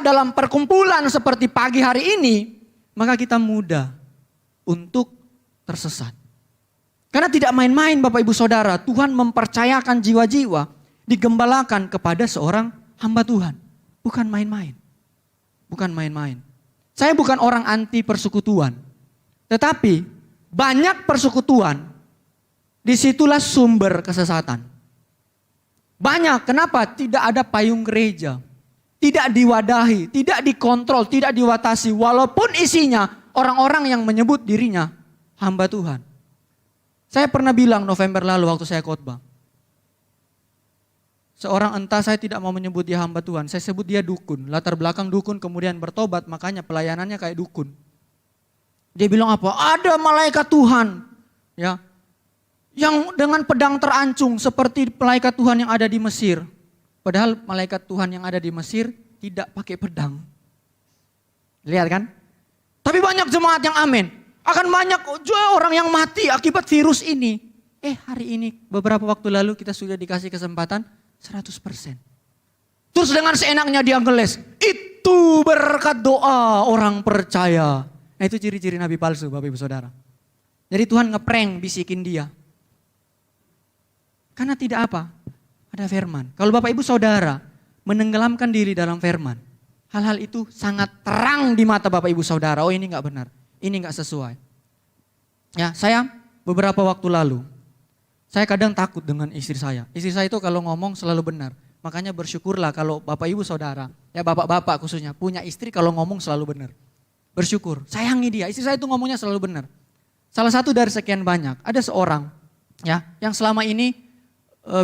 Speaker 1: dalam perkumpulan seperti pagi hari ini, maka kita mudah untuk tersesat. Karena tidak main-main Bapak Ibu Saudara, Tuhan mempercayakan jiwa-jiwa digembalakan kepada seorang hamba Tuhan. Bukan main-main. Bukan main-main. Saya bukan orang anti persekutuan. Tetapi banyak persekutuan, disitulah sumber kesesatan. Banyak, kenapa? Tidak ada payung gereja. Tidak diwadahi, tidak dikontrol, tidak diwatasi. Walaupun isinya orang-orang yang menyebut dirinya hamba Tuhan. Saya pernah bilang November lalu waktu saya khotbah. Seorang entah saya tidak mau menyebut dia hamba Tuhan, saya sebut dia dukun. Latar belakang dukun kemudian bertobat, makanya pelayanannya kayak dukun. Dia bilang apa? Ada malaikat Tuhan, ya, yang dengan pedang terancung seperti malaikat Tuhan yang ada di Mesir. Padahal malaikat Tuhan yang ada di Mesir tidak pakai pedang. Lihat kan? Tapi banyak jemaat yang amin. Akan banyak orang yang mati akibat virus ini. Hari ini beberapa waktu lalu kita sudah dikasih kesempatan 100%. Terus dengan seenaknya dia ngeles. Itu berkat doa orang percaya. Nah itu ciri-ciri nabi palsu Bapak Ibu Saudara. Jadi Tuhan ngeprank bisikin dia. Karena tidak apa? Ada firman. Kalau Bapak Ibu Saudara menenggelamkan diri dalam firman. Hal-hal itu sangat terang di mata Bapak Ibu Saudara. Oh ini gak benar. Ini gak sesuai. Ya saya beberapa waktu lalu. Saya kadang takut dengan istri saya. Istri saya itu kalau ngomong selalu benar. Makanya bersyukurlah kalau Bapak Ibu Saudara, ya bapak-bapak khususnya, punya istri kalau ngomong selalu benar. Bersyukur, sayangi dia. Istri saya itu ngomongnya selalu benar. Salah satu dari sekian banyak, ada seorang ya yang selama ini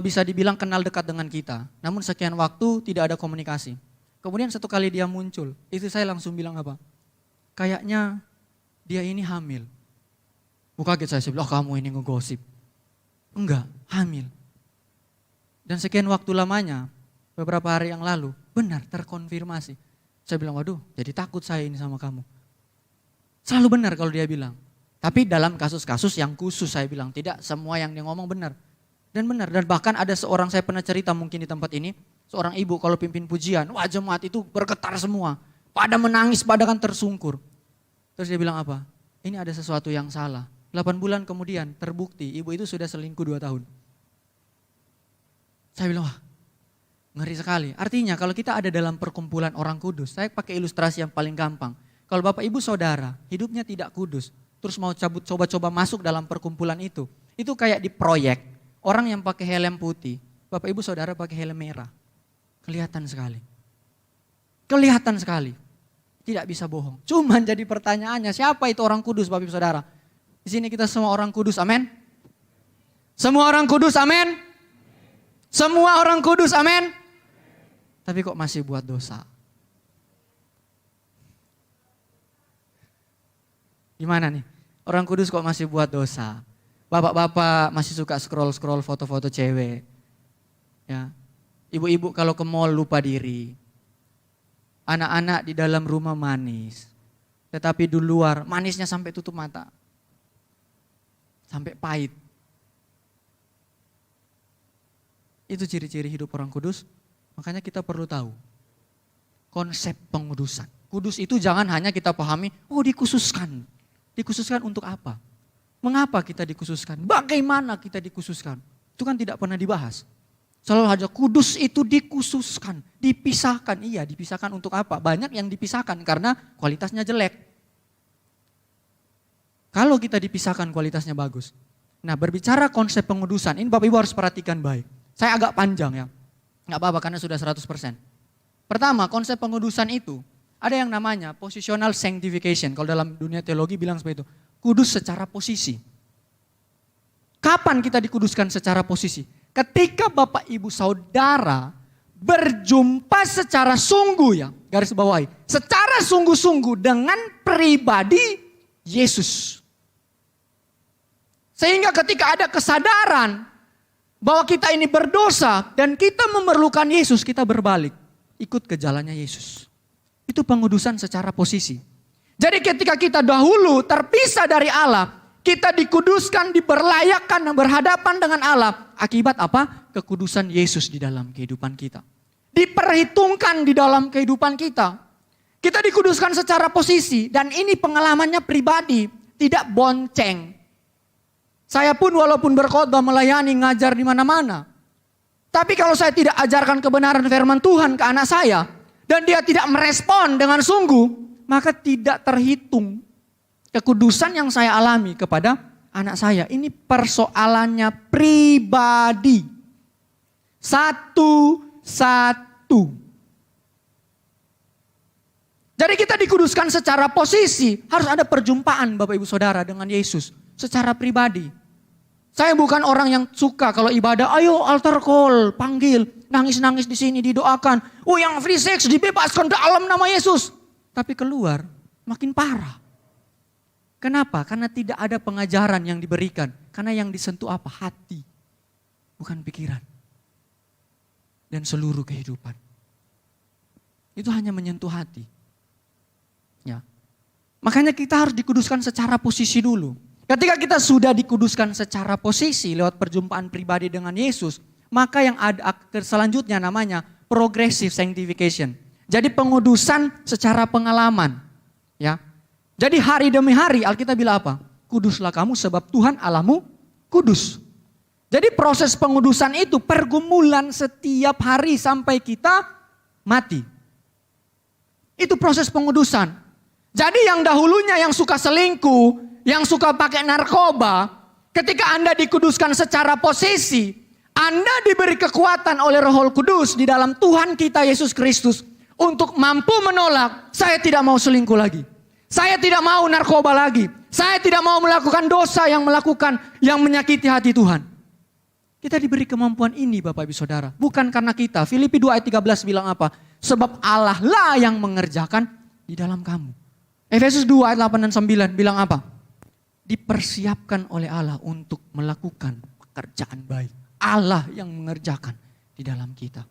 Speaker 1: bisa dibilang kenal dekat dengan kita. Namun sekian waktu tidak ada komunikasi. Kemudian satu kali dia muncul, istri saya langsung bilang apa? Kayaknya dia ini hamil. Kaget saya bilang, kamu ini ngegosip. Enggak, hamil. Dan sekian waktu lamanya, beberapa hari yang lalu, benar terkonfirmasi. Saya bilang, waduh jadi takut saya ini sama kamu. Selalu benar kalau dia bilang. Tapi dalam kasus-kasus yang khusus saya bilang, tidak semua yang dia ngomong benar. Dan benar, dan bahkan ada seorang saya pernah cerita mungkin di tempat ini, seorang ibu kalau pimpin pujian, wah jemaat itu bergetar semua. Pada menangis, pada kan tersungkur. Terus dia bilang apa? Ini ada sesuatu yang salah. 8 bulan kemudian terbukti ibu itu sudah selingkuh 2 tahun. Saya bilang, wah ngeri sekali. Artinya kalau kita ada dalam perkumpulan orang kudus, saya pakai ilustrasi yang paling gampang. Kalau Bapak Ibu Saudara hidupnya tidak kudus, terus mau coba-coba masuk dalam perkumpulan itu kayak di proyek. Orang yang pakai helm putih, Bapak Ibu Saudara pakai helm merah. Kelihatan sekali. Kelihatan sekali. Tidak bisa bohong. Cuman jadi pertanyaannya, siapa itu orang kudus Bapak Ibu Saudara? Di sini kita semua orang kudus, amin. Semua orang kudus, amin. Semua orang kudus, amin. Tapi kok masih buat dosa? Gimana nih? Orang kudus kok masih buat dosa? Bapak-bapak masih suka scroll-scroll foto-foto cewek. Ya. Ibu-ibu kalau ke mall lupa diri. Anak-anak di dalam rumah manis. Tetapi di luar manisnya sampai tutup mata. Sampai pahit. Itu ciri-ciri hidup orang kudus. Makanya kita perlu tahu konsep pengudusan. Kudus itu jangan hanya kita pahami, oh dikhususkan. Dikhususkan untuk apa? Mengapa kita dikhususkan? Bagaimana kita dikhususkan? Itu kan tidak pernah dibahas. Selalu aja kudus itu dikhususkan, dipisahkan. Iya, dipisahkan untuk apa? Banyak yang dipisahkan karena kualitasnya jelek. Kalau kita dipisahkan kualitasnya bagus. Nah berbicara konsep pengudusan, ini Bapak Ibu harus perhatikan baik. Saya agak panjang ya, gak apa-apa karena sudah 100%. Pertama konsep pengudusan itu, ada yang namanya positional sanctification. Kalau dalam dunia teologi bilang seperti itu, kudus secara posisi. Kapan kita dikuduskan secara posisi? Ketika Bapak Ibu Saudara berjumpa secara sungguh ya, garis bawahi, secara sungguh-sungguh dengan pribadi Yesus. Sehingga ketika ada kesadaran bahwa kita ini berdosa dan kita memerlukan Yesus, kita berbalik. Ikut ke jalannya Yesus. Itu pengudusan secara posisi. Jadi ketika kita dahulu terpisah dari Allah, kita dikuduskan, diperlayakkan, dan berhadapan dengan Allah. Akibat apa? Kekudusan Yesus di dalam kehidupan kita. Diperhitungkan di dalam kehidupan kita. Kita dikuduskan secara posisi dan ini pengalamannya pribadi, tidak bonceng. Saya pun walaupun berkhotbah, melayani, ngajar di mana-mana. Tapi kalau saya tidak ajarkan kebenaran firman Tuhan ke anak saya, dan dia tidak merespon dengan sungguh, maka tidak terhitung kekudusan yang saya alami kepada anak saya. Ini persoalannya pribadi. Satu-satu. Jadi kita dikuduskan secara posisi, harus ada perjumpaan Bapak Ibu Saudara dengan Yesus. Secara pribadi. Saya bukan orang yang suka kalau ibadah, ayo altar call, panggil. nangis-nangis di sini didoakan. Oh, yang free sex dibebaskan dalam nama Yesus. Tapi keluar makin parah. Kenapa? Karena tidak ada pengajaran yang diberikan. Karena yang disentuh apa? Hati. Bukan pikiran. Dan seluruh kehidupan. Itu hanya menyentuh hati. Ya. Makanya kita harus dikuduskan secara posisi dulu. Ketika kita sudah dikuduskan secara posisi lewat perjumpaan pribadi dengan Yesus, maka yang ada selanjutnya namanya progressive sanctification. Jadi pengudusan secara pengalaman. Ya. Jadi hari demi hari Alkitab bilang apa? Kuduslah kamu sebab Tuhan Allahmu kudus. Jadi proses pengudusan itu pergumulan setiap hari sampai kita mati. Itu proses pengudusan. Jadi yang dahulunya yang suka selingkuh, yang suka pakai narkoba, ketika Anda dikuduskan secara posisi, Anda diberi kekuatan oleh Roh Kudus di dalam Tuhan kita Yesus Kristus untuk mampu menolak, saya tidak mau selingkuh lagi. Saya tidak mau narkoba lagi. Saya tidak mau melakukan dosa yang menyakiti hati Tuhan. Kita diberi kemampuan ini Bapak Ibu Saudara. Bukan karena kita. Filipi 2 ayat 13 bilang apa? Sebab Allah lah yang mengerjakan di dalam kamu. Efesus 2 ayat 8 dan 9 bilang apa? Dipersiapkan oleh Allah untuk melakukan pekerjaan baik. Allah yang mengerjakan di dalam kita.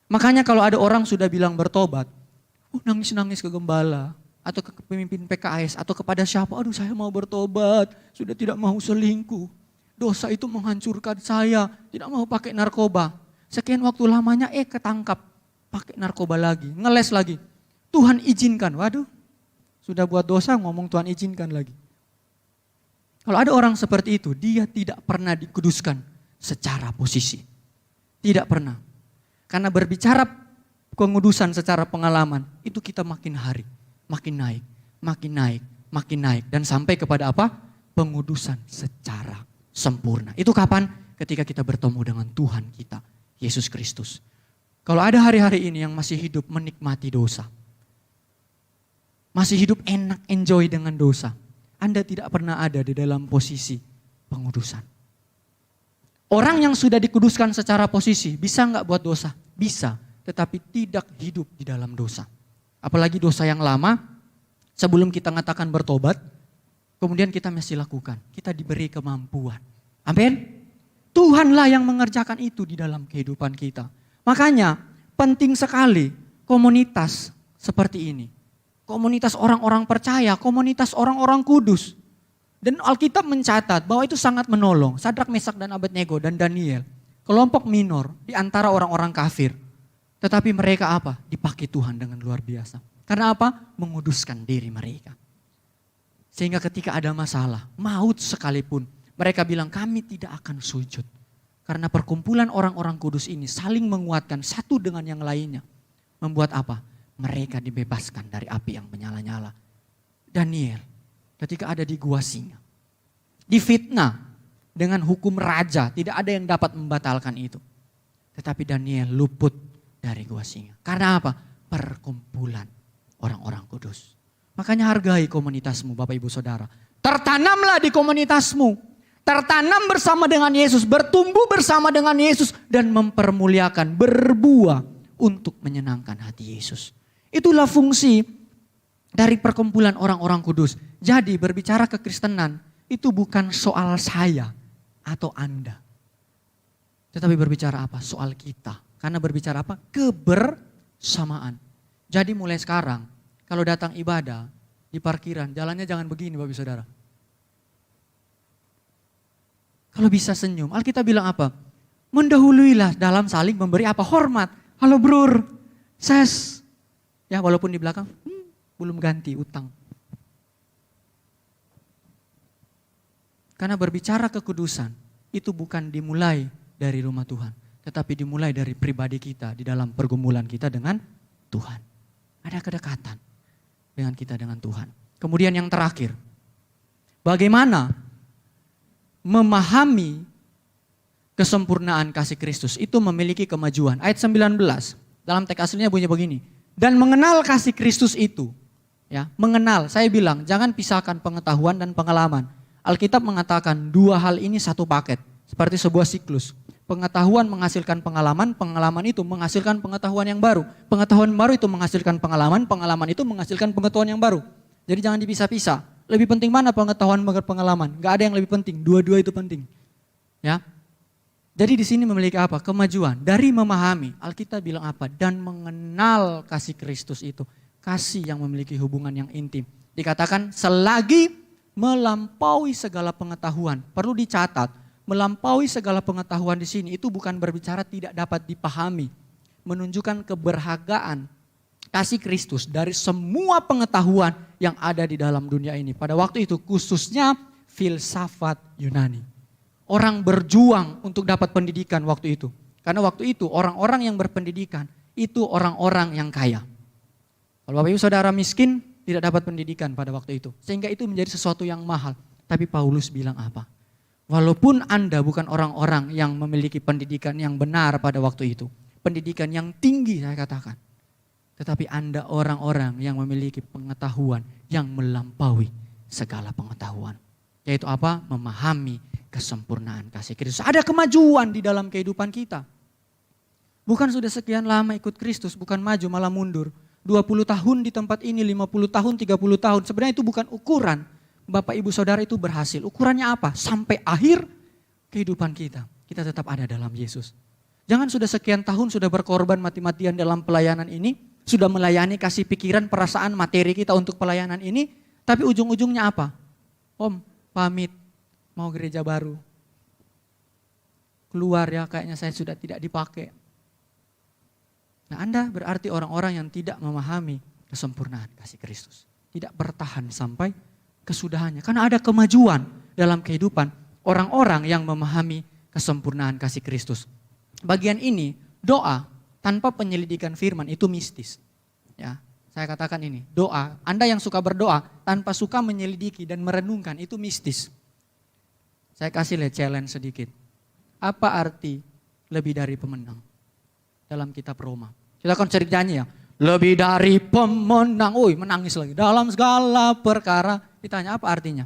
Speaker 1: Makanya kalau ada orang sudah bilang bertobat, nangis-nangis ke gembala, atau ke pemimpin PKS, atau kepada siapa, aduh saya mau bertobat, sudah tidak mau selingkuh. Dosa itu menghancurkan saya, tidak mau pakai narkoba. Sekian waktu lamanya ketangkap, pakai narkoba lagi, ngeles lagi. Tuhan izinkan, waduh sudah buat dosa ngomong Tuhan izinkan lagi. Kalau ada orang seperti itu, dia tidak pernah dikuduskan secara posisi. Tidak pernah. Karena berbicara pengudusan secara pengalaman, itu kita makin hari, makin naik, makin naik, makin naik. Dan sampai kepada apa? Pengudusan secara sempurna. Itu kapan? Ketika kita bertemu dengan Tuhan kita, Yesus Kristus. Kalau ada hari-hari ini yang masih hidup menikmati dosa, masih hidup enak, enjoy dengan dosa, Anda tidak pernah ada di dalam posisi pengudusan. Orang yang sudah dikuduskan secara posisi, bisa nggak buat dosa? Bisa, tetapi tidak hidup di dalam dosa. Apalagi dosa yang lama, sebelum kita mengatakan bertobat, kemudian kita masih lakukan. Kita diberi kemampuan. Amin. Tuhanlah yang mengerjakan itu di dalam kehidupan kita. Makanya penting sekali komunitas seperti ini. Komunitas orang-orang percaya, komunitas orang-orang kudus. Dan Alkitab mencatat bahwa itu sangat menolong. Sadrak, Mesak, dan Abednego dan Daniel. Kelompok minor di antara orang-orang kafir. Tetapi mereka apa? Dipakai Tuhan dengan luar biasa. Karena apa? Menguduskan diri mereka. Sehingga ketika ada masalah, maut sekalipun, mereka bilang kami tidak akan sujud. Karena perkumpulan orang-orang kudus ini saling menguatkan satu dengan yang lainnya. Membuat apa? Mereka dibebaskan dari api yang menyala-nyala. Daniel ketika ada di gua singa, difitnah dengan hukum raja, tidak ada yang dapat membatalkan itu. Tetapi Daniel luput dari gua singa. Karena apa? Perkumpulan orang-orang kudus. Makanya hargai komunitasmu Bapak Ibu Saudara. Tertanamlah di komunitasmu. Tertanam bersama dengan Yesus, bertumbuh bersama dengan Yesus dan mempermuliakan, berbuah untuk menyenangkan hati Yesus. Itulah fungsi dari perkumpulan orang-orang kudus. Jadi berbicara kekristenan itu bukan soal saya atau Anda. Tetapi berbicara apa? Soal kita. Karena berbicara apa? Kebersamaan. Jadi mulai sekarang kalau datang ibadah di parkiran, jalannya jangan begini Bapak Saudara. Kalau bisa senyum, Alkitab bilang apa? Mendahuluilah dalam saling memberi apa? Hormat. Halo brur, ses. Ya walaupun di belakang, belum ganti utang. Karena berbicara kekudusan, itu bukan dimulai dari rumah Tuhan. Tetapi dimulai dari pribadi kita, di dalam pergumulan kita dengan Tuhan. Ada kedekatan dengan kita dengan Tuhan. Kemudian yang terakhir, bagaimana memahami kesempurnaan kasih Kristus itu memiliki kemajuan. Ayat 19 dalam teks aslinya bunyi begini. Dan mengenal kasih Kristus itu. Ya, mengenal, saya bilang jangan pisahkan pengetahuan dan pengalaman. Alkitab mengatakan dua hal ini satu paket. Seperti sebuah siklus. Pengetahuan menghasilkan pengalaman, pengalaman itu menghasilkan pengetahuan yang baru. Pengetahuan baru itu menghasilkan pengalaman, pengalaman itu menghasilkan pengetahuan yang baru. Jadi jangan dipisah-pisah. Lebih penting mana pengetahuan dengan pengalaman? Gak ada yang lebih penting, dua-dua itu penting. Ya. Jadi di sini memiliki apa? Kemajuan. Dari memahami, Alkitab bilang apa? Dan mengenal kasih Kristus itu. Kasih yang memiliki hubungan yang intim. Dikatakan selagi melampaui segala pengetahuan. Perlu dicatat, melampaui segala pengetahuan di sini itu bukan berbicara tidak dapat dipahami. Menunjukkan keberhargaan kasih Kristus dari semua pengetahuan yang ada di dalam dunia ini. Pada waktu itu khususnya filsafat Yunani. Orang berjuang untuk dapat pendidikan waktu itu. Karena waktu itu orang-orang yang berpendidikan itu orang-orang yang kaya. Kalau Bapak Ibu Saudara miskin tidak dapat pendidikan pada waktu itu. Sehingga itu menjadi sesuatu yang mahal. Tapi Paulus bilang apa? Walaupun Anda bukan orang-orang yang memiliki pendidikan yang benar pada waktu itu. Pendidikan yang tinggi saya katakan. Tetapi Anda orang-orang yang memiliki pengetahuan yang melampaui segala pengetahuan. Yaitu apa? Memahami kesempurnaan kasih Kristus. Ada kemajuan di dalam kehidupan kita. Bukan sudah sekian lama ikut Kristus, bukan maju malah mundur. 20 tahun di tempat ini, 50 tahun, 30 tahun. Sebenarnya itu bukan ukuran. Bapak Ibu Saudara itu berhasil. Ukurannya apa? Sampai akhir kehidupan kita. Kita tetap ada dalam Yesus. Jangan sudah sekian tahun sudah berkorban mati-matian dalam pelayanan ini. Sudah melayani kasih pikiran, perasaan, materi kita untuk pelayanan ini. Tapi ujung-ujungnya apa? Om, pamit. Mau gereja baru. Keluar ya, kayaknya saya sudah tidak dipakai. Nah, Anda berarti orang-orang yang tidak memahami kesempurnaan kasih Kristus. Tidak bertahan sampai kesudahannya. Karena ada kemajuan dalam kehidupan orang-orang yang memahami kesempurnaan kasih Kristus. Bagian ini, doa tanpa penyelidikan firman itu mistis. Ya, saya katakan ini, doa, Anda yang suka berdoa tanpa suka menyelidiki dan merenungkan itu mistis. Saya kasih lihat challenge sedikit. Apa arti lebih dari pemenang? Dalam kitab Roma. Kita akan cari nyanyi ya. Lebih dari pemenang. Menangis lagi. Dalam segala perkara. Ditanya apa artinya?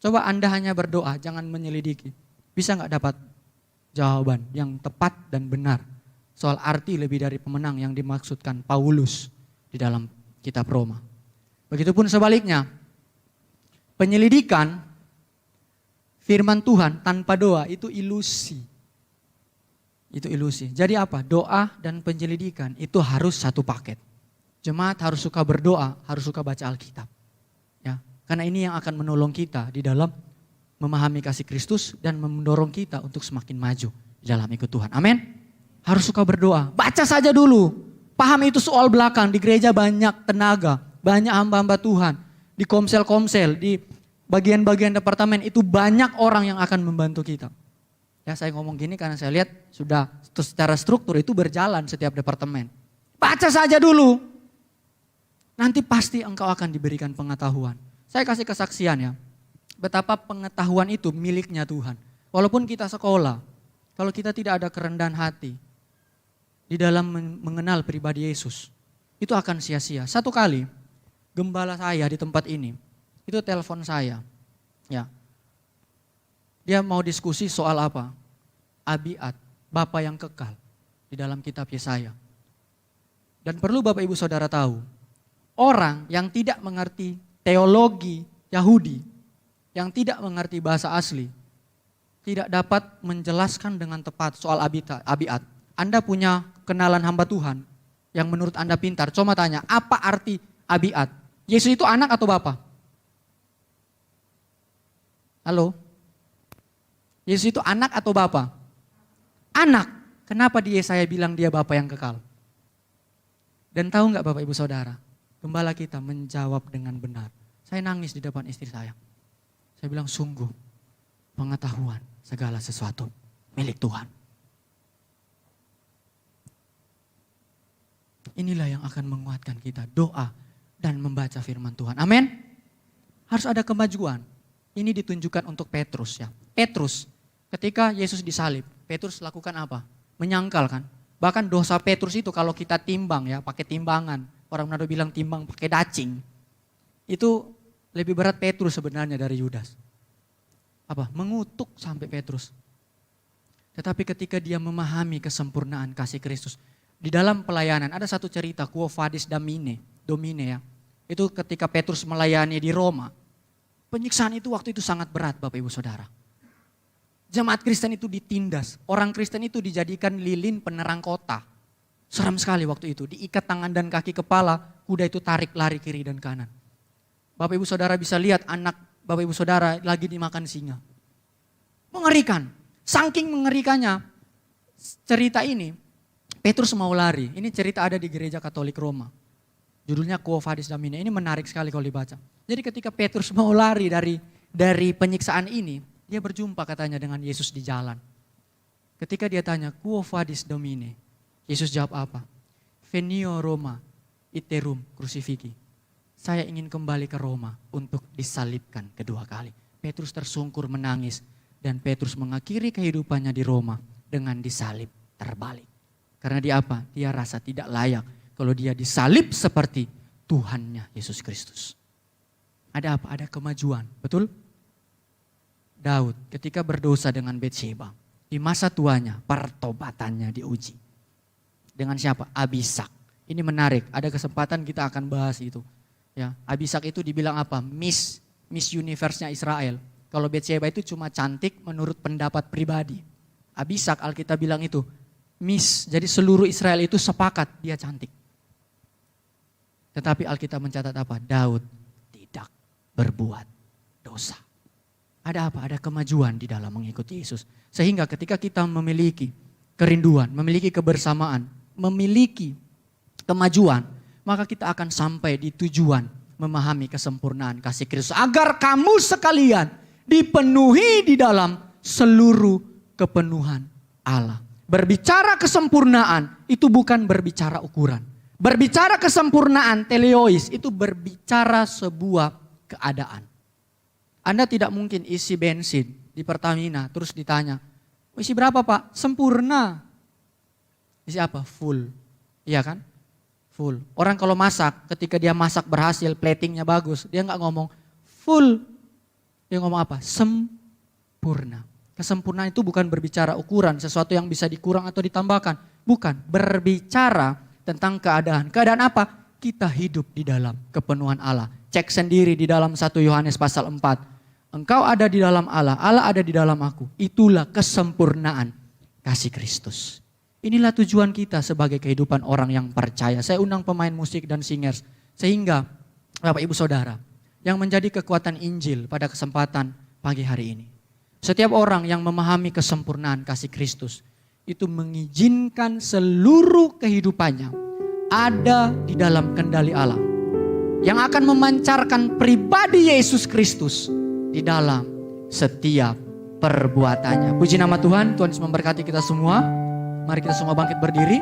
Speaker 1: Coba Anda hanya berdoa, jangan menyelidiki. Bisa gak dapat jawaban yang tepat dan benar. Soal arti lebih dari pemenang yang dimaksudkan Paulus di dalam kitab Roma. Begitupun sebaliknya. Penyelidikan firman Tuhan tanpa doa itu ilusi. Itu ilusi. Jadi apa? Doa dan penyelidikan itu harus satu paket. Jemaat harus suka berdoa, harus suka baca Alkitab. Ya, karena ini yang akan menolong kita di dalam memahami kasih Kristus dan mendorong kita untuk semakin maju di dalam ikut Tuhan. Amin. Harus suka berdoa. Baca saja dulu. Paham itu soal belakang. Di gereja banyak tenaga, banyak hamba-hamba Tuhan. Di komsel-komsel, di bagian-bagian departemen itu banyak orang yang akan membantu kita. Ya, saya ngomong gini karena saya lihat sudah secara struktur itu berjalan setiap departemen. Baca saja dulu. Nanti pasti engkau akan diberikan pengetahuan. Saya kasih kesaksian ya. Betapa pengetahuan itu miliknya Tuhan. Walaupun kita sekolah, kalau kita tidak ada kerendahan hati di dalam mengenal pribadi Yesus, itu akan sia-sia. Satu kali gembala saya di tempat ini, itu telepon saya. Ya. Dia mau diskusi soal apa? Abiat, Bapa yang kekal di dalam kitab Yesaya. Dan perlu Bapak Ibu Saudara tahu, orang yang tidak mengerti teologi Yahudi, yang tidak mengerti bahasa asli, tidak dapat menjelaskan dengan tepat soal abiat. Anda punya kenalan hamba Tuhan yang menurut Anda pintar, coba tanya, apa arti abiat? Yesus itu anak atau Bapa? Halo? Yesus itu anak atau Bapa? Anak. Kenapa di Yesaya bilang dia Bapa yang kekal? Dan tahu gak Bapak Ibu Saudara? Gembala kita menjawab dengan benar. Saya nangis di depan istri saya. Saya bilang sungguh pengetahuan segala sesuatu milik Tuhan. Inilah yang akan menguatkan kita. Doa dan membaca firman Tuhan. Amin. Harus ada kemajuan. Ini ditunjukkan untuk Petrus ya. Petrus ketika Yesus disalib, Petrus lakukan apa? Menyangkal kan. Bahkan dosa Petrus itu kalau kita timbang ya, pakai timbangan. Orang Manado bilang timbang pakai dacing. Itu lebih berat Petrus sebenarnya dari Yudas. Apa? Mengutuk sampai Petrus. Tetapi ketika dia memahami kesempurnaan kasih Kristus. Di dalam pelayanan ada satu cerita, Quo Vadis Domine ya. Itu ketika Petrus melayani di Roma. Penyiksaan itu waktu itu sangat berat Bapak Ibu Saudara. Jemaat Kristen itu ditindas. Orang Kristen itu dijadikan lilin penerang kota. Seram sekali waktu itu. Diikat tangan dan kaki kepala, kuda itu tarik lari kiri dan kanan. Bapak Ibu Saudara bisa lihat anak Bapak Ibu Saudara lagi dimakan singa. Mengerikan. Saking mengerikannya cerita ini, Petrus mau lari. Ini cerita ada di gereja Katolik Roma. Judulnya Quo Vadis Domine. Ini menarik sekali kalau dibaca. Jadi ketika Petrus mau lari dari penyiksaan ini, dia berjumpa katanya dengan Yesus di jalan. Ketika dia tanya, Quo Vadis Domine? Yesus jawab apa? Venio Roma iterum crucifixi. Saya ingin kembali ke Roma untuk disalibkan kedua kali. Petrus tersungkur menangis. Dan Petrus mengakhiri kehidupannya di Roma dengan disalib terbalik. Karena dia apa? Dia rasa tidak layak kalau dia disalib seperti Tuhannya Yesus Kristus. Ada apa? Ada kemajuan, betul? Daud ketika berdosa dengan Betsheba, di masa tuanya pertobatannya diuji. Dengan siapa? Abisak. Ini menarik, ada kesempatan kita akan bahas itu. Ya, Abisak itu dibilang apa? Miss Universe-nya Israel. Kalau Betsheba itu cuma cantik menurut pendapat pribadi. Abisak Alkitab bilang itu Miss, jadi seluruh Israel itu sepakat dia cantik. Tetapi Alkitab mencatat apa? Daud tidak berbuat dosa. Ada apa? Ada kemajuan di dalam mengikuti Yesus. Sehingga ketika kita memiliki kerinduan, memiliki kebersamaan, memiliki kemajuan, maka kita akan sampai di tujuan memahami kesempurnaan kasih Kristus. Agar kamu sekalian dipenuhi di dalam seluruh kepenuhan Allah. Berbicara kesempurnaan itu bukan berbicara ukuran. Berbicara kesempurnaan teleois itu berbicara sebuah keadaan. Anda tidak mungkin isi bensin di Pertamina terus ditanya, isi berapa Pak? Sempurna. Isi apa? Full. Iya kan? Full. Orang kalau masak, ketika dia masak berhasil, platingnya bagus, dia nggak ngomong full. Dia ngomong apa? Sempurna. Kesempurnaan itu bukan berbicara ukuran, sesuatu yang bisa dikurang atau ditambahkan. Bukan, berbicara tentang keadaan. Keadaan apa? Kita hidup di dalam kepenuhan Allah. Cek sendiri di dalam 1 Yohanes pasal 4. Engkau ada di dalam Allah, Allah ada di dalam aku. Itulah kesempurnaan kasih Kristus. Inilah tujuan kita sebagai kehidupan orang yang percaya. Saya undang pemain musik dan singers. Sehingga Bapak Ibu Saudara, yang menjadi kekuatan Injil pada kesempatan pagi hari ini. Setiap orang yang memahami kesempurnaan kasih Kristus, itu mengizinkan seluruh kehidupannya ada di dalam kendali Allah. Yang akan memancarkan pribadi Yesus Kristus di dalam setiap perbuatannya. Puji nama Tuhan, Tuhan Yesus memberkati kita semua. Mari kita semua bangkit berdiri.